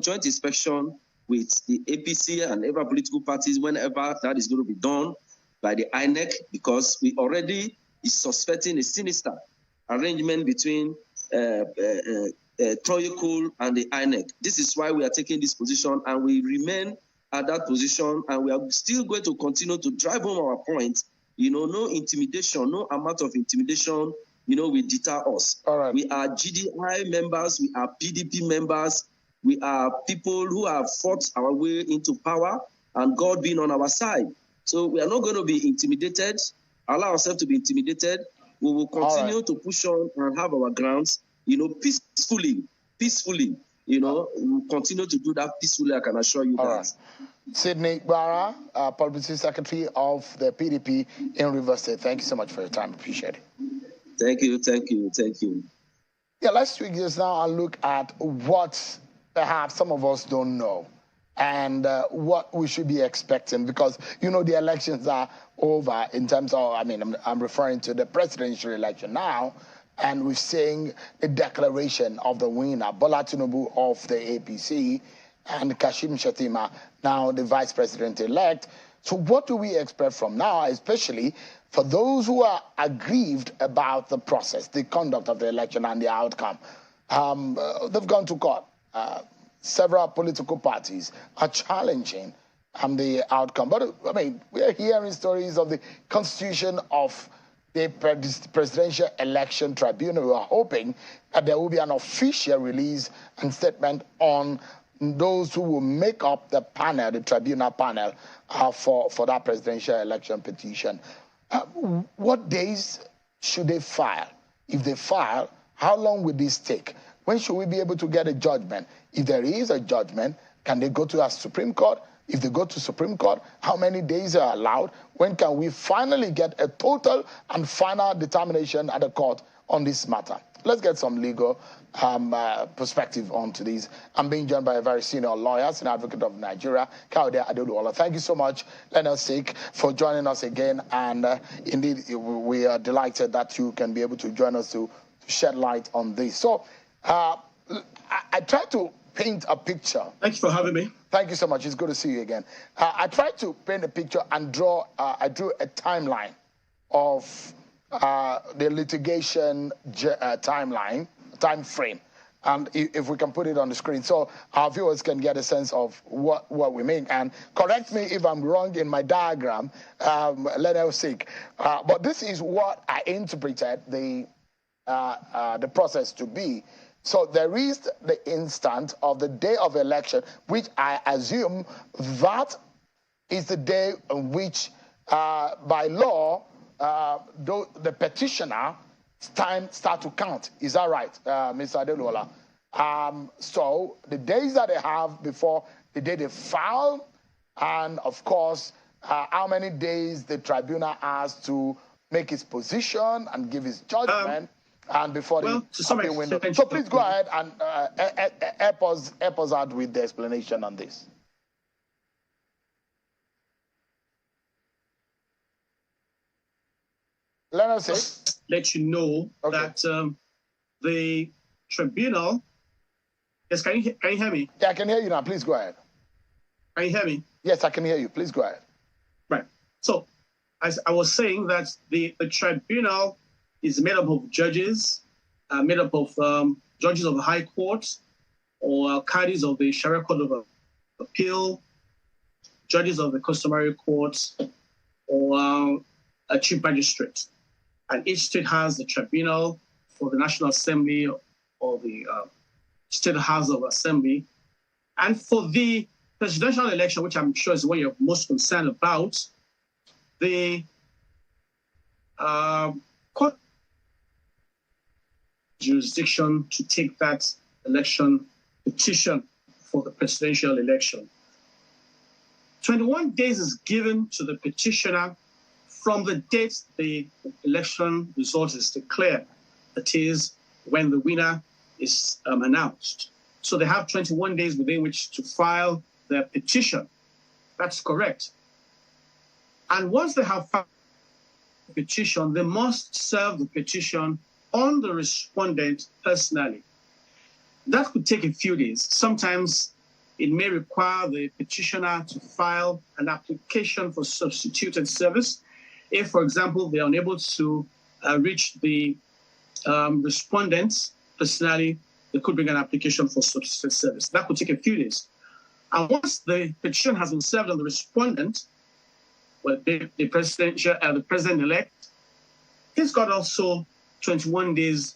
joint inspection with the APC and every political parties whenever that is going to be done by the INEC, because we already is suspecting a sinister arrangement between Tonyeko and the INEC. This is why we are taking this position, and we remain at that position, and we are still going to continue to drive home our point. No intimidation, no amount of intimidation, will deter us. All right. We are GDI members, we are PDP members, we are people who have fought our way into power, and God being on our side. So we are not going to be intimidated, allow ourselves to be intimidated. We will continue to push on and have our grounds, peacefully, we'll continue to do that peacefully, I can assure you. All right. Sydney Bara, Publicity Secretary of the PDP in Rivers State. Thank you so much for your time. Appreciate it. Thank you. Yeah, let's tweak this now and look at what perhaps some of us don't know and what we should be expecting, because, the elections are over in terms of, I'm referring to the presidential election now, and we're seeing the declaration of the winner, Bola Tinubu of the APC, and Kashim Shettima, now the vice president-elect. So what do we expect from now, especially for those who are aggrieved about the process, the conduct of the election and the outcome? They've gone to court. Several political parties are challenging the outcome. But, we're hearing stories of the constitution of the Presidential Election Tribunal. We are hoping that there will be an official release and statement on those who will make up the panel, the tribunal panel, for that presidential election petition. What days should they file? If they file, how long will this take? When should we be able to get a judgment? If there is a judgment, can they go to a Supreme Court? If they go to Supreme Court, how many days are allowed? When can we finally get a total and final determination at the court on this matter? Let's get some legal perspective onto these. I'm being joined by a very senior lawyer, senior advocate of Nigeria, Kaode Adeoluola. Thank you so much, Leonard Sik, for joining us again. And indeed, we are delighted that you can be able to join us to shed light on this. So I tried to paint a picture. Thank you for having me. Thank you so much. It's good to see you again. I tried to paint a picture and I drew a timeline of the litigation time frame. And if we can put it on the screen so our viewers can get a sense of what we mean. And correct me if I'm wrong in my diagram, Leonard Sik. But this is what I interpreted the process to be. So there is the instant of the day of election, which I assume that is the day on which, by law, the petitioner time start to count. Is that right, Mr. Adeoluola? So the days that they have before the day they file, and of course, how many days the tribunal has to make its position and give its judgment. And before the appeal window. So please go ahead and help us out with the explanation on this. Let us say. Let you know that the tribunal. Yes, can you hear me? Yeah, I can hear you now. Please go ahead. Can you hear me? Yes, I can hear you. Please go ahead. Right. So, as I was saying, that the tribunal is made up of judges, made up of judges of the High Court, or caddies of the Sharia Court of Appeal, judges of the customary courts, or a chief magistrate. And each state has the tribunal for the National Assembly or the State House of Assembly. And for the presidential election, which I'm sure is what you're most concerned about, the court jurisdiction to take that election petition for the presidential election. 21 days is given to the petitioner from the date the election result is declared. That is when the winner is announced. So they have 21 days within which to file their petition. That's correct. And once they have filed the petition, they must serve the petition on the respondent personally. That could take a few days. Sometimes it may require the petitioner to file an application for substituted service. If, for example, they are unable to reach the respondents personally, they could bring an application for substituted service. That could take a few days. And once the petition has been served on the respondent, well, the president-elect, he's got also 21 days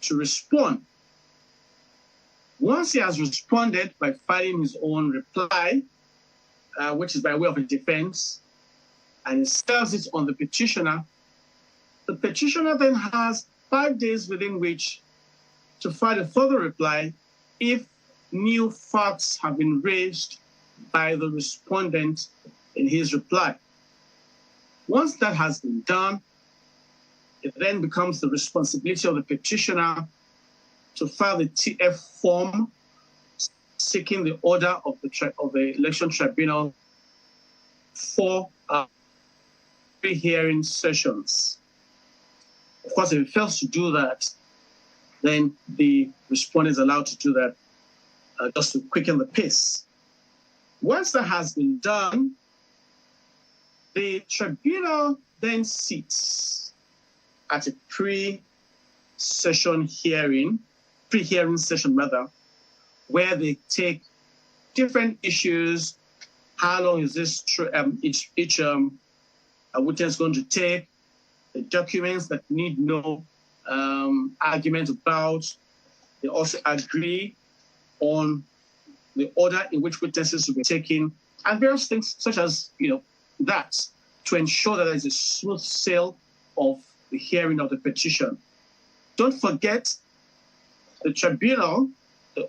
to respond. Once he has responded by filing his own reply, which is by way of a defense, and he serves it on the petitioner then has 5 days within which to file a further reply if new facts have been raised by the respondent in his reply. Once that has been done, it then becomes the responsibility of the petitioner to file the TF form seeking the order of the election tribunal for pre-hearing sessions. Of course, if it fails to do that, then the respondent is allowed to do that just to quicken the pace. Once that has been done, the tribunal then sits at a pre-hearing session, where they take different issues. How long is this each witness going to take? The documents that need no argument about. They also agree on the order in which witnesses will be taken, and various things such as that, to ensure that there is a smooth sail of the hearing of the petition. Don't forget, the tribunal,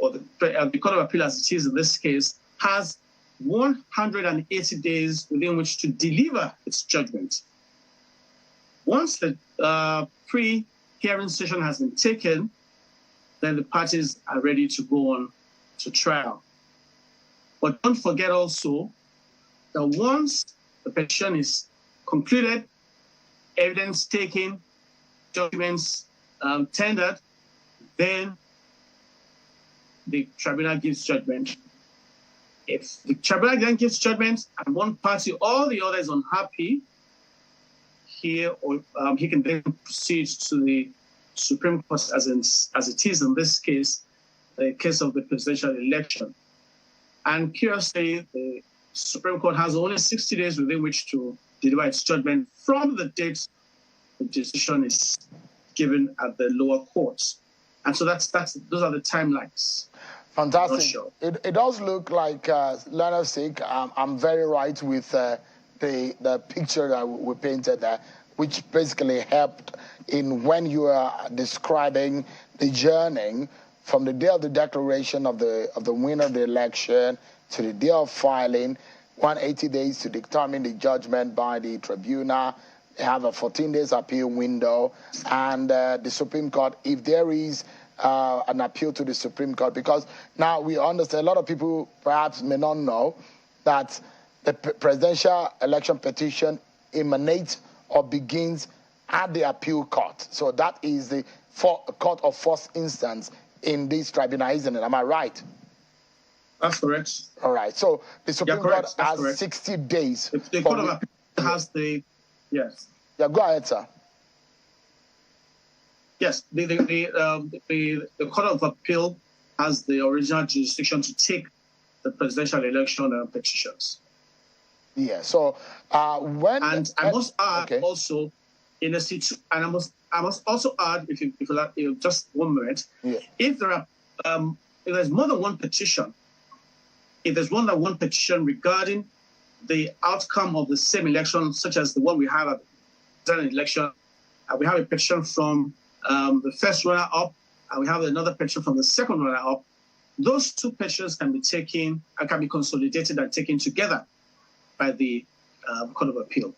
or the Court of Appeal as it is in this case, has 180 days within which to deliver its judgment. Once the pre-hearing session has been taken, then the parties are ready to go on to trial. But don't forget also that once the petition is concluded, evidence taken, documents tendered, then the tribunal gives judgment. If the tribunal then gives judgment and one party or the other is unhappy, he can then proceed to the Supreme Court as it is in this case, the case of the presidential election. And curiously, the Supreme Court has only 60 days within which to deliver its judgment from the date the decision is given at the lower courts. And so those are the timelines. Fantastic. Sure. It does look like, Leonard Seun, I'm very right with the picture that we painted there, which basically helped in when you are describing the journey from the day of the declaration of the winner of the election to the day of filing, 180 days to determine the judgment by the tribunal. They have a 14 days appeal window, and the Supreme Court, if there is an appeal to the Supreme Court, because now we understand, a lot of people perhaps may not know that the presidential election petition emanates or begins at the appeal court. So that is the court of first instance in this tribunal, isn't it? Am I right? That's correct. All right. So the Supreme Court has 60 days. The Court of Appeal has the, yes. Yeah, go ahead, sir. Yes, the Court of Appeal has the original jurisdiction to take the presidential election petitions. Yeah. So when I must add also in a situation, and I must also add, if you like, just 1 minute, if there are if there's more than one petition, if there's more than one petition regarding the outcome of the same election, such as the one we have at the election, we have a petition from the first runner-up, and we have another petition from the second runner-up. Those two petitions can be taken and can be consolidated and taken together by the Court of Appeal.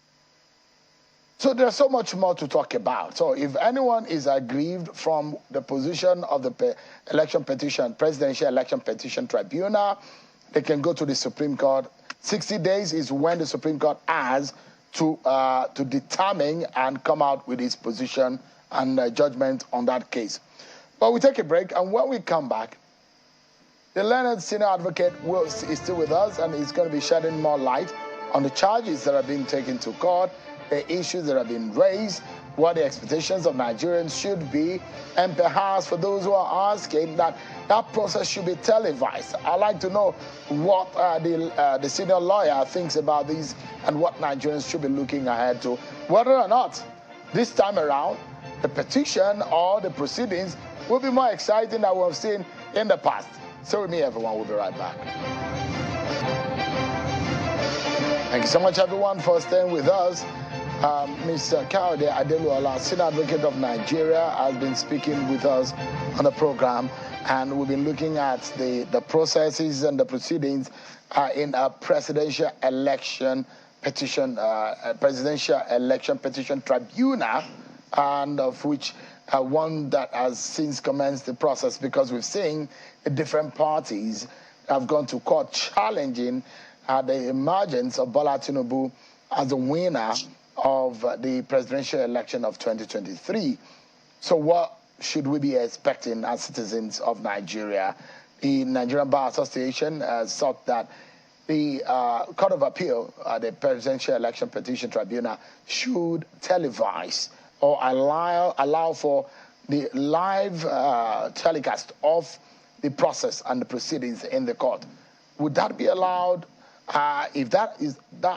So there's so much more to talk about. So if anyone is aggrieved from the position of the election petition, presidential election petition tribunal, they can go to the Supreme Court. 60 days is when the Supreme Court has to determine and come out with its position and judgment on that case. But we take a break, and when we come back, the learned senior advocate is still with us, and he's going to be shedding more light on the charges that are being taken to court, the issues that have been raised, what the expectations of Nigerians should be, and perhaps for those who are asking that process should be televised. I'd like to know what the senior lawyer thinks about this and what Nigerians should be looking ahead to, whether or not this time around the petition or the proceedings will be more exciting than we've seen in the past. So with me, everyone, we'll be right back. Thank you so much, everyone, for staying with us. Mr. Kayode Adeluola, Senior Advocate of Nigeria, has been speaking with us on the program, and we've been looking at the processes and the proceedings in a presidential election petition tribunal, and of which one that has since commenced the process, because we've seen different parties have gone to court challenging the emergence of Bola Tinubu as the winner of the presidential election of 2023. So what should we be expecting as citizens of Nigeria? The Nigerian Bar Association has sought that the Court of Appeal, the Presidential Election Petition Tribunal, should televise or allow for the live telecast of the process and the proceedings in the court. Would that be allowed? If that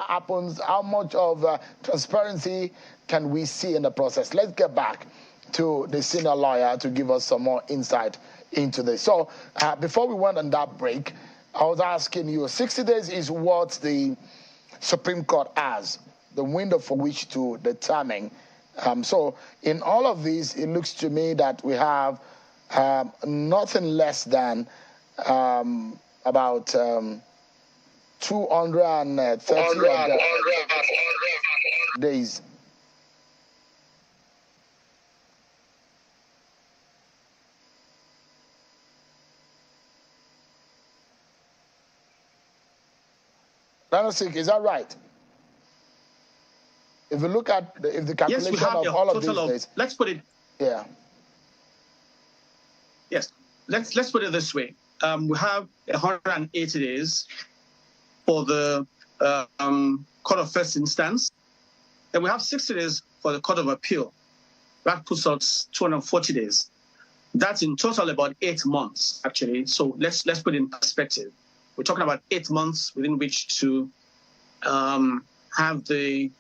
happens, how much of transparency can we see in the process? Let's get back to the senior lawyer to give us some more insight into this. So before we went on that break, I was asking you, 60 days is what the Supreme Court has, the window for which to determine. So in all of this, it looks to me that we have nothing less than about 230 days. Is that right? If you look at if the calculation of all of these days, let's put it. Yeah. Yes, let's put it this way. We have 180 days for the Court of First Instance, and we have 60 days for the Court of Appeal. That puts us 240 days. That's in total about 8 months, actually. So let's put it in perspective. We're talking about 8 months within which to have the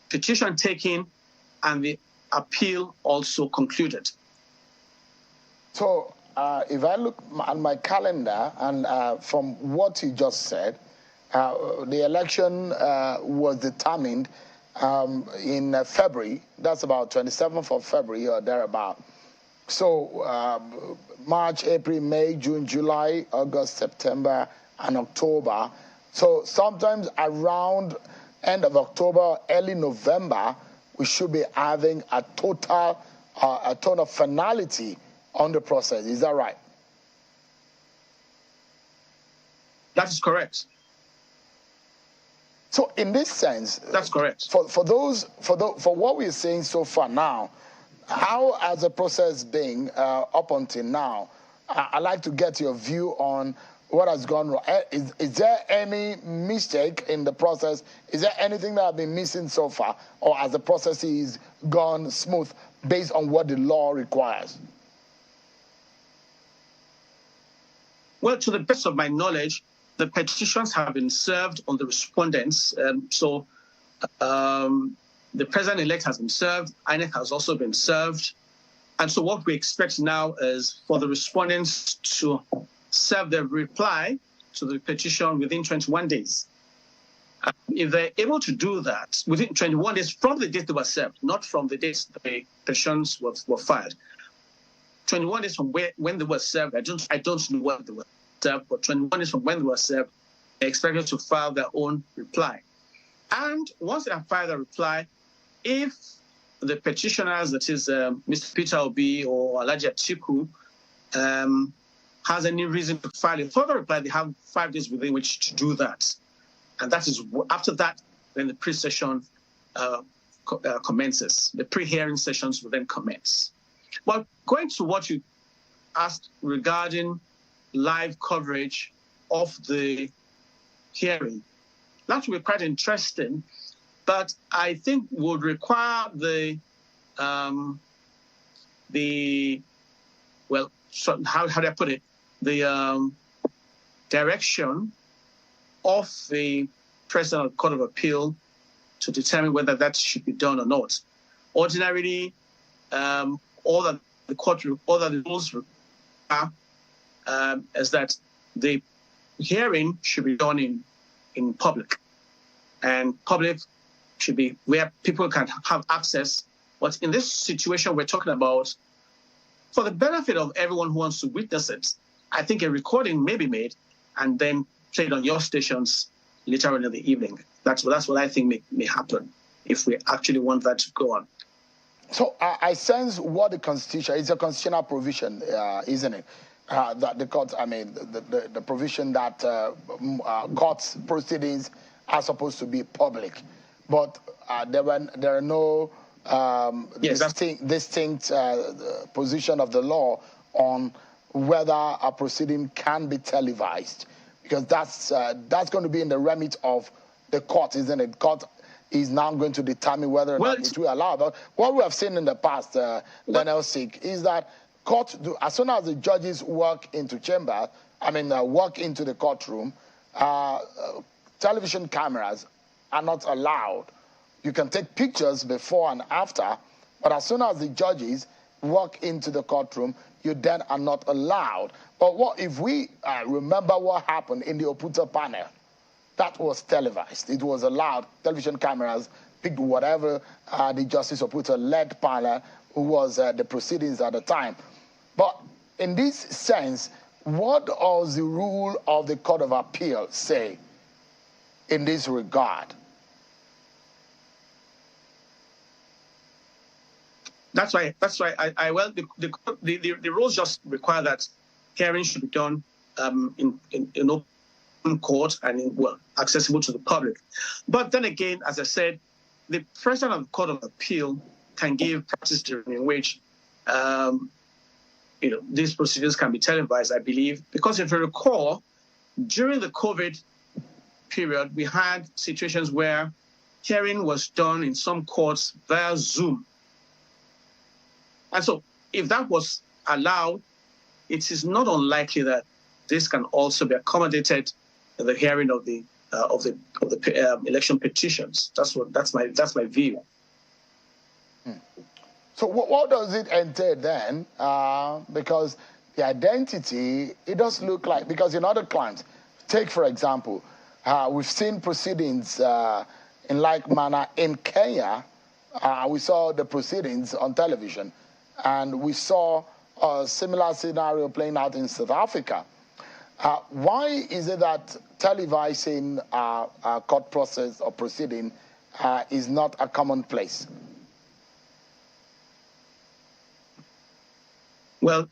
petition taken and the appeal also concluded. So if I look at my calendar and from what you just said, the election was determined in February. That's about 27th of February or thereabout. So March, April, May, June, July, August, September, and October. So sometimes around end of October, early November, we should be having a total, a tone of finality on the process. Is that right? That is correct. So in this sense, that's correct. For what we're seeing so far now, how has the process been up until now? I'd like to get your view on what has gone wrong. Is there any mistake in the process? Is there anything that has been missing so far? Or has the process gone smooth based on what the law requires? Well, to the best of my knowledge, the petitions have been served on the respondents. The president-elect has been served. INEC has also been served. And so what we expect now is for the respondents to serve their reply to the petition within 21 days. If they're able to do that within 21 days from the date they were served, not from the date the petitions were filed. 21 days from when they were served, I don't know when they were served, but 21 days from when they were served, they're expected to file their own reply. And once they have filed a reply, if the petitioners, that is Mr. Peter Obi or Alhaji Atiku, has any reason to file a further reply, they have 5 days within which to do that. And that is after that, then the pre-session commences. The pre-hearing sessions will then commence. But going to what you asked regarding live coverage of the hearing, that would be quite interesting, but I think would require how do I put it? The direction of the President of the Court of Appeal to determine whether that should be done or not. Ordinarily, all that the rules require is that the hearing should be done in public. and public should be where people can have access. But in this situation we're talking about, for the benefit of everyone who wants to witness it, I think a recording may be made and then played on your stations later on in the evening. That's what I think may happen if we actually want that to go on. So I sense what the Constitution is, a constitutional provision, isn't it? That the court, I mean, the provision that courts proceedings are supposed to be public, but there are no distinct position of the law on whether a proceeding can be televised, because that's going to be in the remit of the court, isn't it? Court is now going to determine whether or not it will allow. But what we have seen in the past, Analyst Seun, is that court, as soon as the judges walk into walk into the courtroom, television cameras are not allowed. You can take pictures before and after, but as soon as the judges walk into the courtroom, you then are not allowed. But what if we remember what happened in the Oputa panel? That was televised. It was allowed. Television cameras picked whatever the Justice Oputa led panel, who was the proceedings at the time. But in this sense, what does the rule of the Court of Appeal say in this regard? That's why the rules just require that hearings should be done in open court and accessible to the public. But then again, as I said, the President of the Court of Appeal can give practice in which these procedures can be televised, I believe, because if you recall, during the COVID period, we had situations where hearing was done in some courts via Zoom. And so if that was allowed, it is not unlikely that this can also be accommodated in the hearing of the election petitions. That's my view. So what does it entail then? Because the identity, it does look like, because in other climes, take for example, we've seen proceedings in like manner in Kenya. We saw the proceedings on television, and we saw a similar scenario playing out in South Africa. Why is it that televising a court process or proceeding is not a commonplace? Well,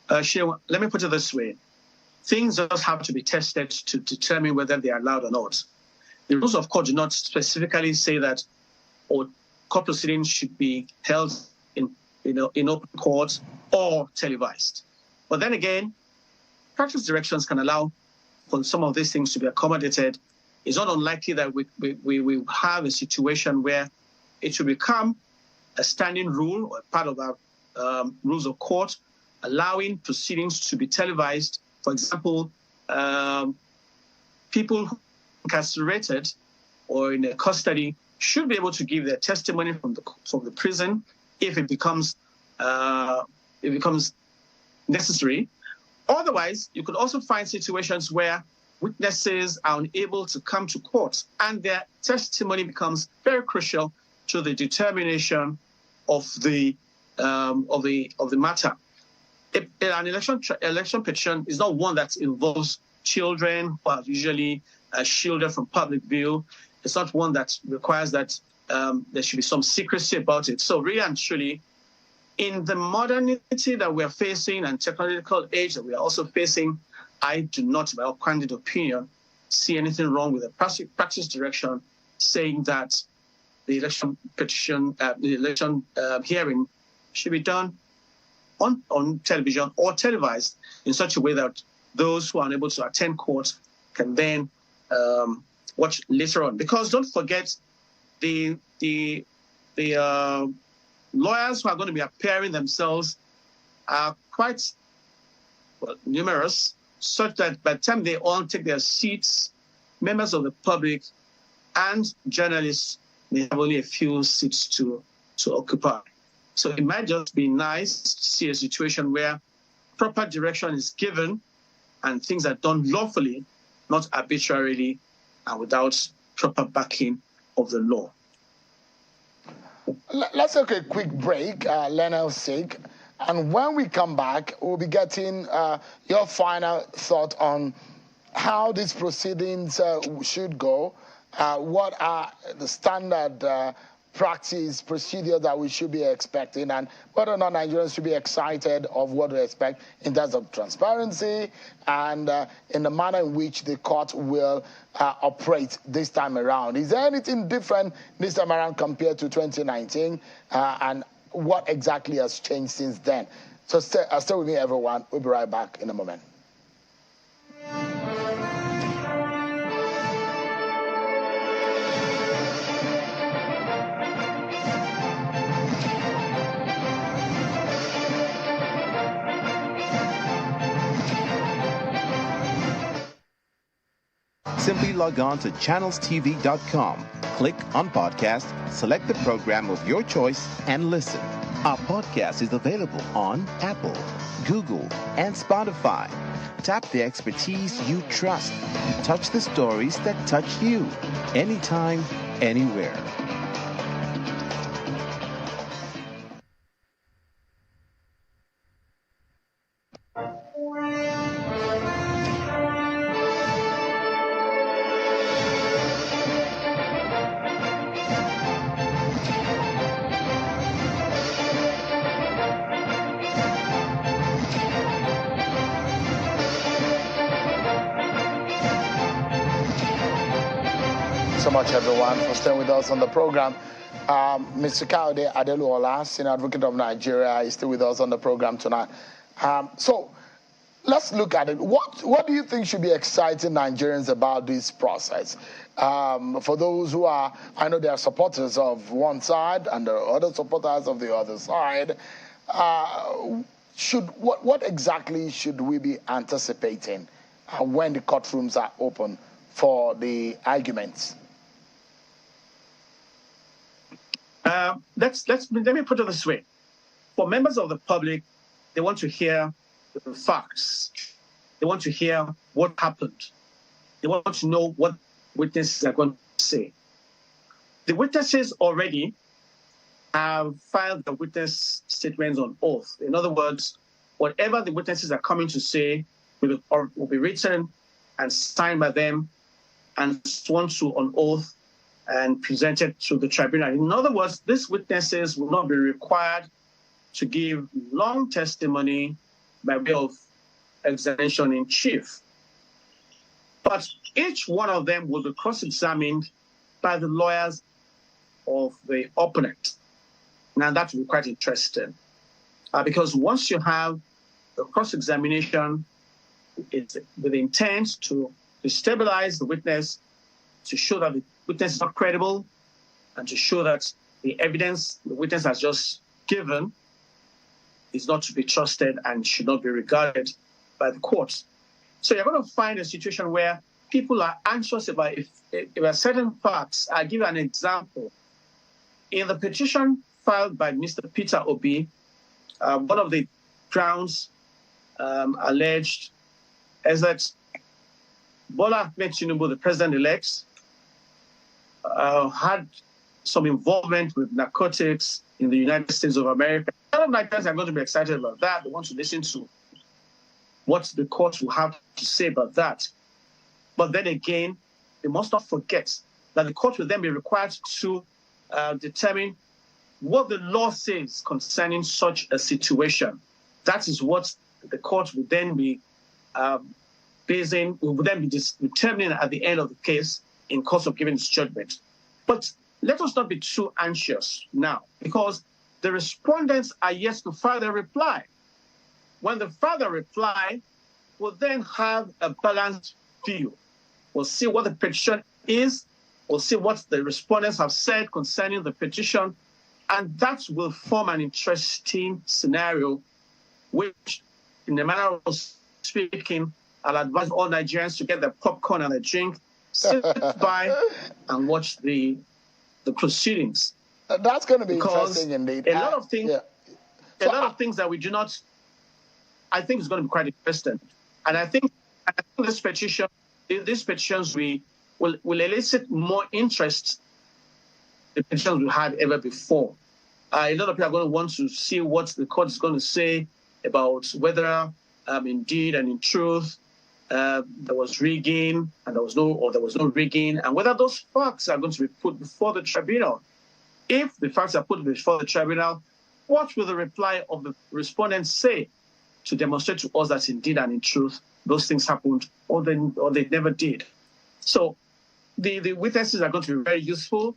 Seun, let me put it this way. Things just have to be tested to determine whether they are allowed or not. The rules of court do not specifically say that court proceedings should be held in open court or televised. But then again, practice directions can allow for some of these things to be accommodated. It's not unlikely that we have a situation where it will become a standing rule or part of our rules of court, allowing proceedings to be televised. For example, people who are incarcerated or in a custody should be able to give their testimony from the prison if it becomes necessary. Otherwise, you could also find situations where witnesses are unable to come to court, and their testimony becomes very crucial to the determination of the matter. An election petition is not one that involves children who are usually shielded from public view. It's not one that requires that there should be some secrecy about it. So really and truly, in the modernity that we are facing and technological age that we are also facing, I do not, by a candid opinion, see anything wrong with the practice direction saying that the election petition, hearing should be done on television or televised in such a way that those who are unable to attend court can then watch later on. Because don't forget, the lawyers who are going to be appearing themselves are quite numerous, such that by the time they all take their seats, members of the public and journalists may have only a few seats to occupy. So it might just be nice to see a situation where proper direction is given and things are done lawfully, not arbitrarily and without proper backing of the law. Let's take a quick break, Leonard's sake. And when we come back, we'll be getting your final thought on how these proceedings should go, what are the standard practice procedure that we should be expecting, and whether or not Nigerians should be excited of what we expect in terms of transparency and in the manner in which the court will operate this time around. Is there anything different this time around compared to 2019, and what exactly has changed since then? So stay with me, everyone. We'll be right back in a moment. Simply log on to channelstv.com, click on podcast, select the program of your choice, and listen. Our podcast is available on Apple, Google, and Spotify. Tap the expertise you trust. Touch the stories that touch you. Anytime, anywhere. So much, everyone, for staying with us on the program. Mr. Kaode Adeluola, Senior Advocate of Nigeria, is still with us on the program tonight. So let's look at it. What do you think should be exciting Nigerians about this process? For those who are, I know there are supporters of one side and there are other supporters of the other side. What exactly should we be anticipating when the courtrooms are open for the arguments? Let me put it this way. For members of the public, they want to hear the facts. They want to hear what happened. They want to know what witnesses are going to say. The witnesses already have filed the witness statements on oath. In other words, whatever the witnesses are coming to say will be written and signed by them and sworn to on oath and presented to the tribunal. In other words, these witnesses will not be required to give long testimony by way of examination in chief. But each one of them will be cross-examined by the lawyers of the opponent. Now that will be quite interesting because once you have the cross-examination, it's with the intent to destabilize the witness, to show that the witness is not credible, and to show that the evidence the witness has just given is not to be trusted and should not be regarded by the courts. So you're going to find a situation where people are anxious about if there are certain facts. I'll give you an example. In the petition filed by Mr. Peter Obi, one of the grounds alleged is that Bola Ahmed Tinubu, the president-elect, had some involvement with narcotics in the United States of America. A lot of Nigerians are going to be excited about that. They want to listen to what the court will have to say about that. But then again, they must not forget that the court will then be required to determine what the law says concerning such a situation. That is what the court will then be determining at the end of the case in course of giving its judgment. But let us not be too anxious now, because the respondents are yet to file their reply. When they file their reply, we'll then have a balanced view. We'll see what the petition is, we'll see what the respondents have said concerning the petition, and that will form an interesting scenario, which, in the manner of speaking, I'll advise all Nigerians to get their popcorn and a drink, sit by and watch the proceedings. That's going to be because interesting indeed. A lot of things that we do not, I think is going to be quite interesting. And I think these petitions we will elicit more interest the petitions we had ever before. A lot of people are going to want to see what the court is going to say about whether indeed and in truth there was rigging and there was no rigging, and whether those facts are going to be put before the tribunal. If the facts are put before the tribunal, what will the reply of the respondents say to demonstrate to us that indeed and in truth those things happened or they never did? So the witnesses are going to be very useful.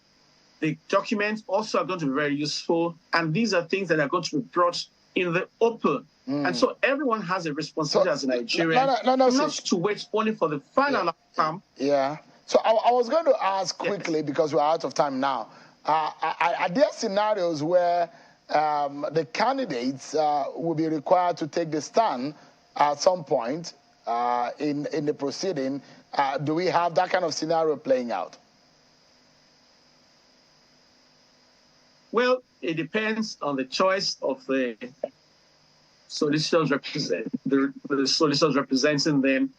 The documents also are going to be very useful. And these are things that are going to be brought in the open. And so everyone has a responsibility as a Nigerian not to wait only for the final outcome. Yeah. So I was going to ask quickly, because we're out of time now, are there scenarios where the candidates will be required to take the stand at some point in the proceeding? Do we have that kind of scenario playing out? Well, it depends on the choice of the solicitors representing them.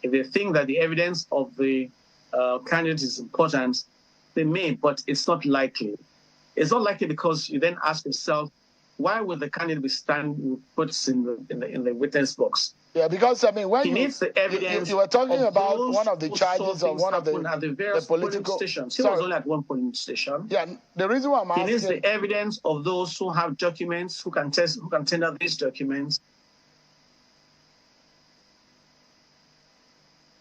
If they think that the evidence of the candidate is important, they may, but it's not likely. It's not likely because you then ask yourself, why would the candidate be put in the witness box? Yeah, because when he needs the evidence. You were talking about one of the charges of one of the various political polling stations. He was only at one polling station. Yeah, the reason why I'm asking, he needs the evidence of those who have documents, who can tender these documents.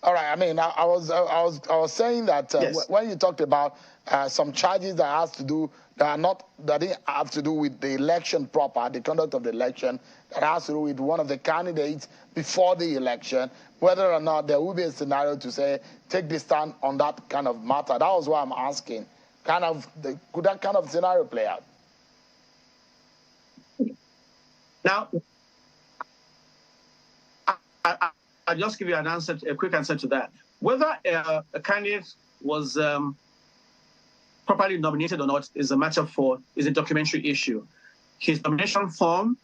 All right. I mean, I was saying that yes. When you talked about some charges that didn't have to do with the election proper, the conduct of the election, that has to do with one of the candidates before the election, whether or not there will be a scenario to say take the stand on that kind of matter. That was why I'm asking. Could that kind of scenario play out? Now, I'll just give you a quick answer to that. Whether a candidate was properly nominated or not is a documentary issue. His nomination form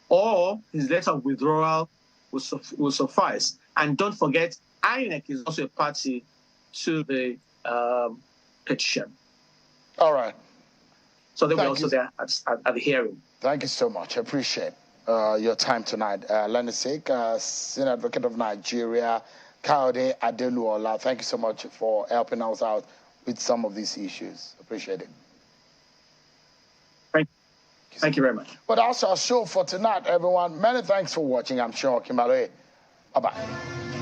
or his letter of withdrawal will suffice. And don't forget, INEC is also a party to the petition. All right. So they were also there at the hearing. Thank you so much. I appreciate your time tonight. Lenisik, Senior Advocate of Nigeria, Kayode Adeluola, thank you so much for helping us out with some of these issues. Appreciate it. Thank you very much. But that's our show for tonight, everyone. Many thanks for watching. I'm Seun Okinbaloye. Bye-bye.